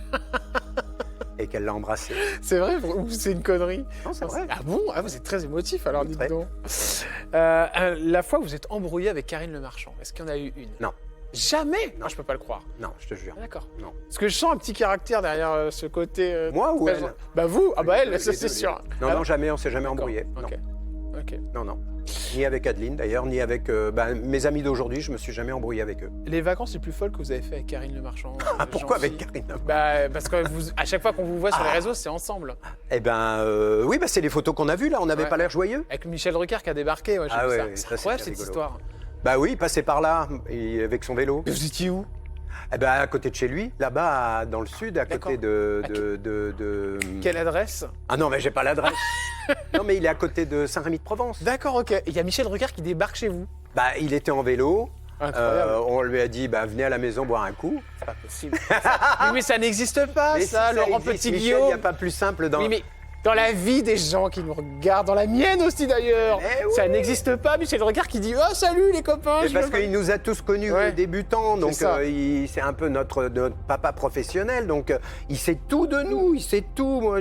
Et qu'elle l'a embrassé. C'est vrai ou c'est une connerie? Non, c'est vrai. Ah bon? Vous êtes très émotif alors, dites donc. La fois où vous êtes embrouillé avec Karine Le Marchand, est-ce qu'il y en a eu une? Non. Jamais? Non, je peux pas le croire. Non, je te jure. D'accord. Non. Parce que je sens un petit caractère derrière ce côté... Moi ou elle? Bah vous? Elle, ça c'est sûr. Non, jamais, on s'est jamais embrouillé. Ok. Non. Ni avec Adeline d'ailleurs, ni avec mes amis d'aujourd'hui, je me suis jamais embrouillé avec eux. Les vacances les plus folles que vous avez fait avec Karine Le Marchand? Pourquoi avec Karine? Parce que à chaque fois qu'on vous voit sur les réseaux, c'est ensemble. Oui, c'est les photos qu'on a vues là, on n'avait pas l'air joyeux. Avec Michel Drucker qui a débarqué, c'est incroyable cette histoire. Bah oui, passé par là, avec son vélo. Et vous étiez où? À côté de chez lui, là-bas, dans le sud, à côté de... Quelle adresse? Ah non, mais j'ai pas l'adresse. Non, mais il est à côté de Saint-Rémy-de-Provence. D'accord, ok. Et il y a Michel Drucker qui débarque chez vous? Il était en vélo. Incroyable. On lui a dit, venez à la maison boire un coup. C'est pas possible. Mais ça n'existe pas, mais ça, Laurent Petit-Guillaume. Il n'y a pas plus simple dans... Mais dans la vie des gens qui nous regardent, dans la mienne aussi d'ailleurs, ça n'existe pas. Michel Drucker qui dit « Oh, salut les copains !» Parce qu'il nous a tous connus débutants, donc c'est un peu notre papa professionnel, donc il sait tout de nous, il sait tout.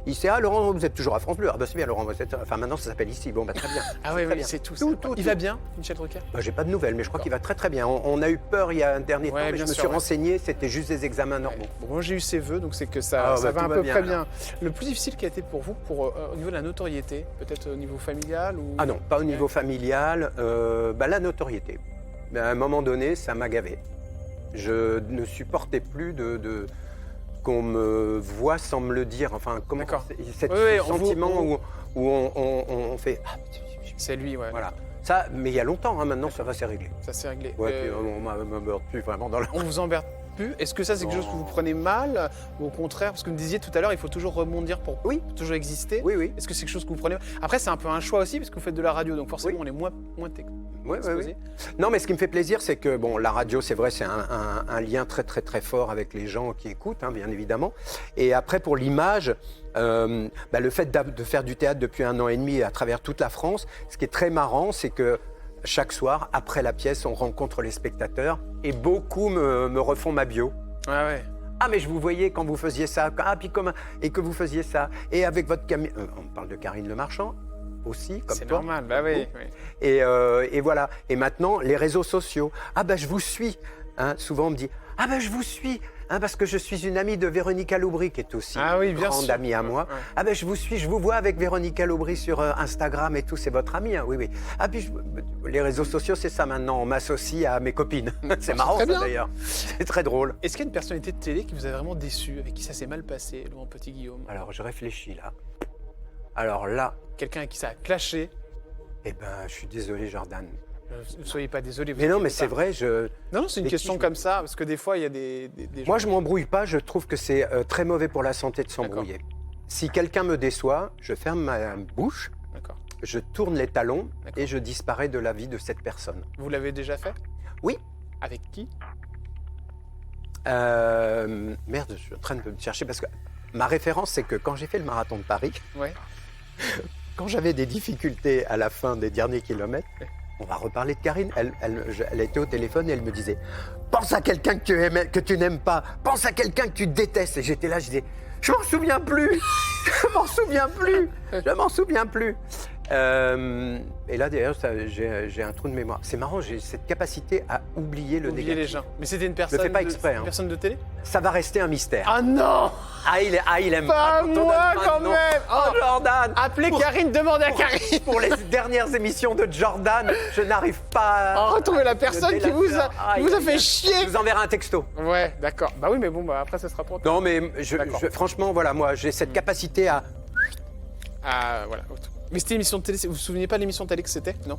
Il sait « Ah Laurent, vous êtes toujours à France Bleu ?» Ah c'est bien Laurent, maintenant ça s'appelle ici, très bien. Ah oui, il sait tout. Il va bien, Michel Drucker? J'ai pas de nouvelles, mais je crois qu'il va très très bien. On a eu peur il y a un dernier temps, mais je me suis renseigné, c'était juste des examens normaux. Bon, moi j'ai eu ses vœux, donc c'est que ça va un peu très bien. Le plus difficile qui a été pour vous, au niveau de la notoriété, peut-être au niveau familial ou... Ah non, pas au niveau familial, la notoriété. Mais à un moment donné, ça m'a gavé. Je ne supportais plus qu'on me voit sans me le dire. Enfin, comment ce sentiment où on fait... C'est lui, ouais. Voilà. Ça, mais il y a longtemps, maintenant ça va, c'est réglé. Ça s'est réglé. On m'emmerde plus vraiment dans la... On vous emmerde plus? Est-ce que ça c'est quelque chose que vous prenez mal ou au contraire? Parce que vous me disiez tout à l'heure, il faut toujours rebondir pour toujours exister. Oui. Est-ce que c'est quelque chose que vous prenez? Après c'est un peu un choix aussi parce que vous faites de la radio, donc forcément on est moins exposé. Non, mais ce qui me fait plaisir, c'est que la radio, c'est vrai, c'est un lien très très très fort avec les gens qui écoutent, bien évidemment. Et après pour l'image, le fait de faire du théâtre depuis 1 an et demi à travers toute la France, ce qui est très marrant, c'est que chaque soir, après la pièce, on rencontre les spectateurs et beaucoup me refont ma bio. Ah ouais. Ah mais je vous voyais quand vous faisiez ça, et que vous faisiez ça. Et avec votre camion, on parle de Karine Le Marchand aussi, comme toi. C'est normal, oui. Et voilà. Et maintenant, les réseaux sociaux. Je vous suis. Hein, souvent, on me dit « Ah ben, je vous suis !» parce que je suis une amie de Véronica Loubry, qui est aussi une grande amie à moi. Ouais. Ah ben je vous suis, je vous vois avec Véronica Loubry sur Instagram et tout, c'est votre amie, hein, oui, oui. Ah puis les réseaux sociaux, c'est ça maintenant, on m'associe à mes copines. C'est marrant ça d'ailleurs, c'est très drôle. Est-ce qu'il y a une personnalité de télé qui vous a vraiment déçu, avec qui ça s'est mal passé, Laurent Petit-Guillaume? Alors je réfléchis là. Alors là... Quelqu'un avec qui ça a clashé? Eh ben, je suis désolé Jordan. Ne soyez pas désolé. Mais non, mais c'est vrai, Non, c'est une question comme ça, parce que des fois, il y a des Moi, je m'embrouille pas, je trouve que c'est très mauvais pour la santé de s'embrouiller. Si quelqu'un me déçoit, je ferme ma bouche, je tourne les talons et je disparais de la vie de cette personne. Vous l'avez déjà fait? Oui. Avec qui? Merde, je suis en train de me chercher, parce que ma référence, c'est que quand j'ai fait le marathon de Paris, quand j'avais des difficultés à la fin des derniers kilomètres, on va reparler de Karine. Elle était au téléphone et elle me disait « Pense à quelqu'un que tu n'aimes pas. Pense à quelqu'un que tu détestes. » Et j'étais là, je disais « Je m'en souviens plus. Je m'en souviens plus. Je m'en souviens plus. » Et là, d'ailleurs, j'ai un trou de mémoire. C'est marrant, j'ai cette capacité à oublier le négatif. Les gens. Mais c'était une personne, je le fais pas exprès, une personne de télé? Ça va rester un mystère. Ah non! Il aime pas moi quand même. Oh, Jordan! Appelez Karine, demandez à Karine. Pour les dernières émissions de Jordan, je n'arrive pas à retrouver la personne qui vous a fait chier. Je vous enverrai un texto. Ouais, d'accord. Bah oui, mais bon, après, ça sera trop tard. Non, mais franchement, voilà, moi, j'ai cette capacité à... Ah, voilà. Mais c'était une émission de télé, vous vous souvenez pas de l'émission de télé que c'était? Non.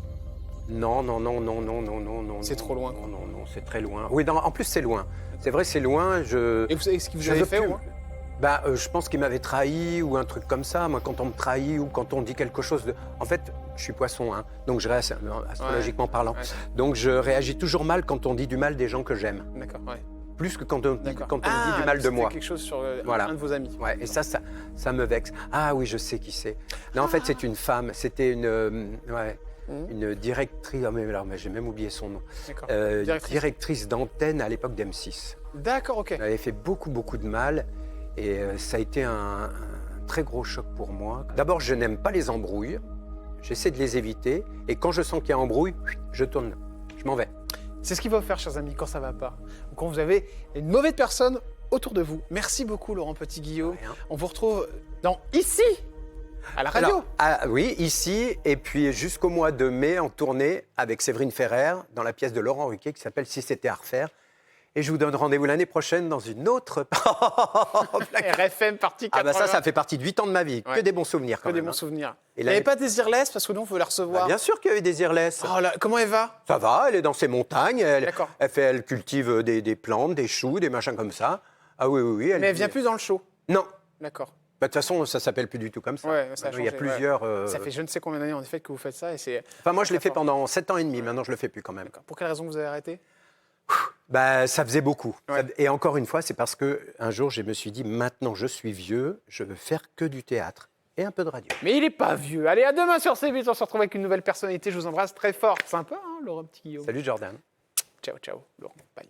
Non. C'est trop loin. Non, c'est très loin. Oui, en plus, c'est loin. C'est vrai, c'est loin. Et vous savez ce qu'il vous avait fait, au moins? Je pense qu'il m'avait trahi ou un truc comme ça. Moi, quand on me trahit ou quand on dit quelque chose de... En fait, je suis poisson, hein, donc je réagis, astrologiquement parlant. Ouais. Donc je réagis toujours mal quand on dit du mal des gens que j'aime. D'accord, ouais. Plus que quand on me dit du mal de moi. Quelque chose sur un de vos amis. Ouais, et ça me vexe. Ah oui, je sais qui c'est. Non, en fait, c'est une femme. C'était une directrice. Oh, mais j'ai même oublié son nom. Directrice d'antenne à l'époque d'M6. D'accord, ok. Elle avait fait beaucoup de mal. Et ça a été un très gros choc pour moi. D'abord, je n'aime pas les embrouilles. J'essaie de les éviter. Et quand je sens qu'il y a embrouille, je tourne. Je m'en vais. C'est ce qu'il faut faire, chers amis, quand ça ne va pas. Ou quand vous avez une mauvaise personne autour de vous. Merci beaucoup, Laurent Petit-Guillaume. On vous retrouve ici, à la radio. Oui, ici. Et puis jusqu'au mois de mai, en tournée avec Séverine Ferrer, dans la pièce de Laurent Ruquier qui s'appelle « Si c'était à refaire ». Et je vous donne rendez-vous l'année prochaine dans une autre... RFM partie 80. Ça fait partie de 8 ans de ma vie. Ouais. Que des bons souvenirs quand même. Que des bons souvenirs. Il n'y avait pas Désirless, parce que nous, on veut la recevoir. Bien sûr qu'il y avait Désirless. Oh là, comment elle va? Ça va, elle est dans ses montagnes. Elle cultive des plantes, des choux, des machins comme ça. Ah oui. Mais elle vient plus dans le show? Non. D'accord. De toute façon, ça s'appelle plus du tout comme ça. Ouais, ça a changé, il y a plusieurs... Ça fait je ne sais combien d'années en effet que vous faites ça. Enfin, moi, je l'ai fait pendant 7 ans et demi. Maintenant, je le fais plus quand même. Pour quelle raison vous avez arrêté? Ça faisait beaucoup. Ouais. Et encore une fois, c'est parce qu'un jour, je me suis dit, maintenant, je suis vieux, je veux faire que du théâtre et un peu de radio. Mais il n'est pas vieux. Allez, à demain sur C8, on se retrouve avec une nouvelle personnalité. Je vous embrasse très fort. Sympa, hein, Laurent Petit-Guillaume. Salut, Jordan. Ciao, Laurent. Bye.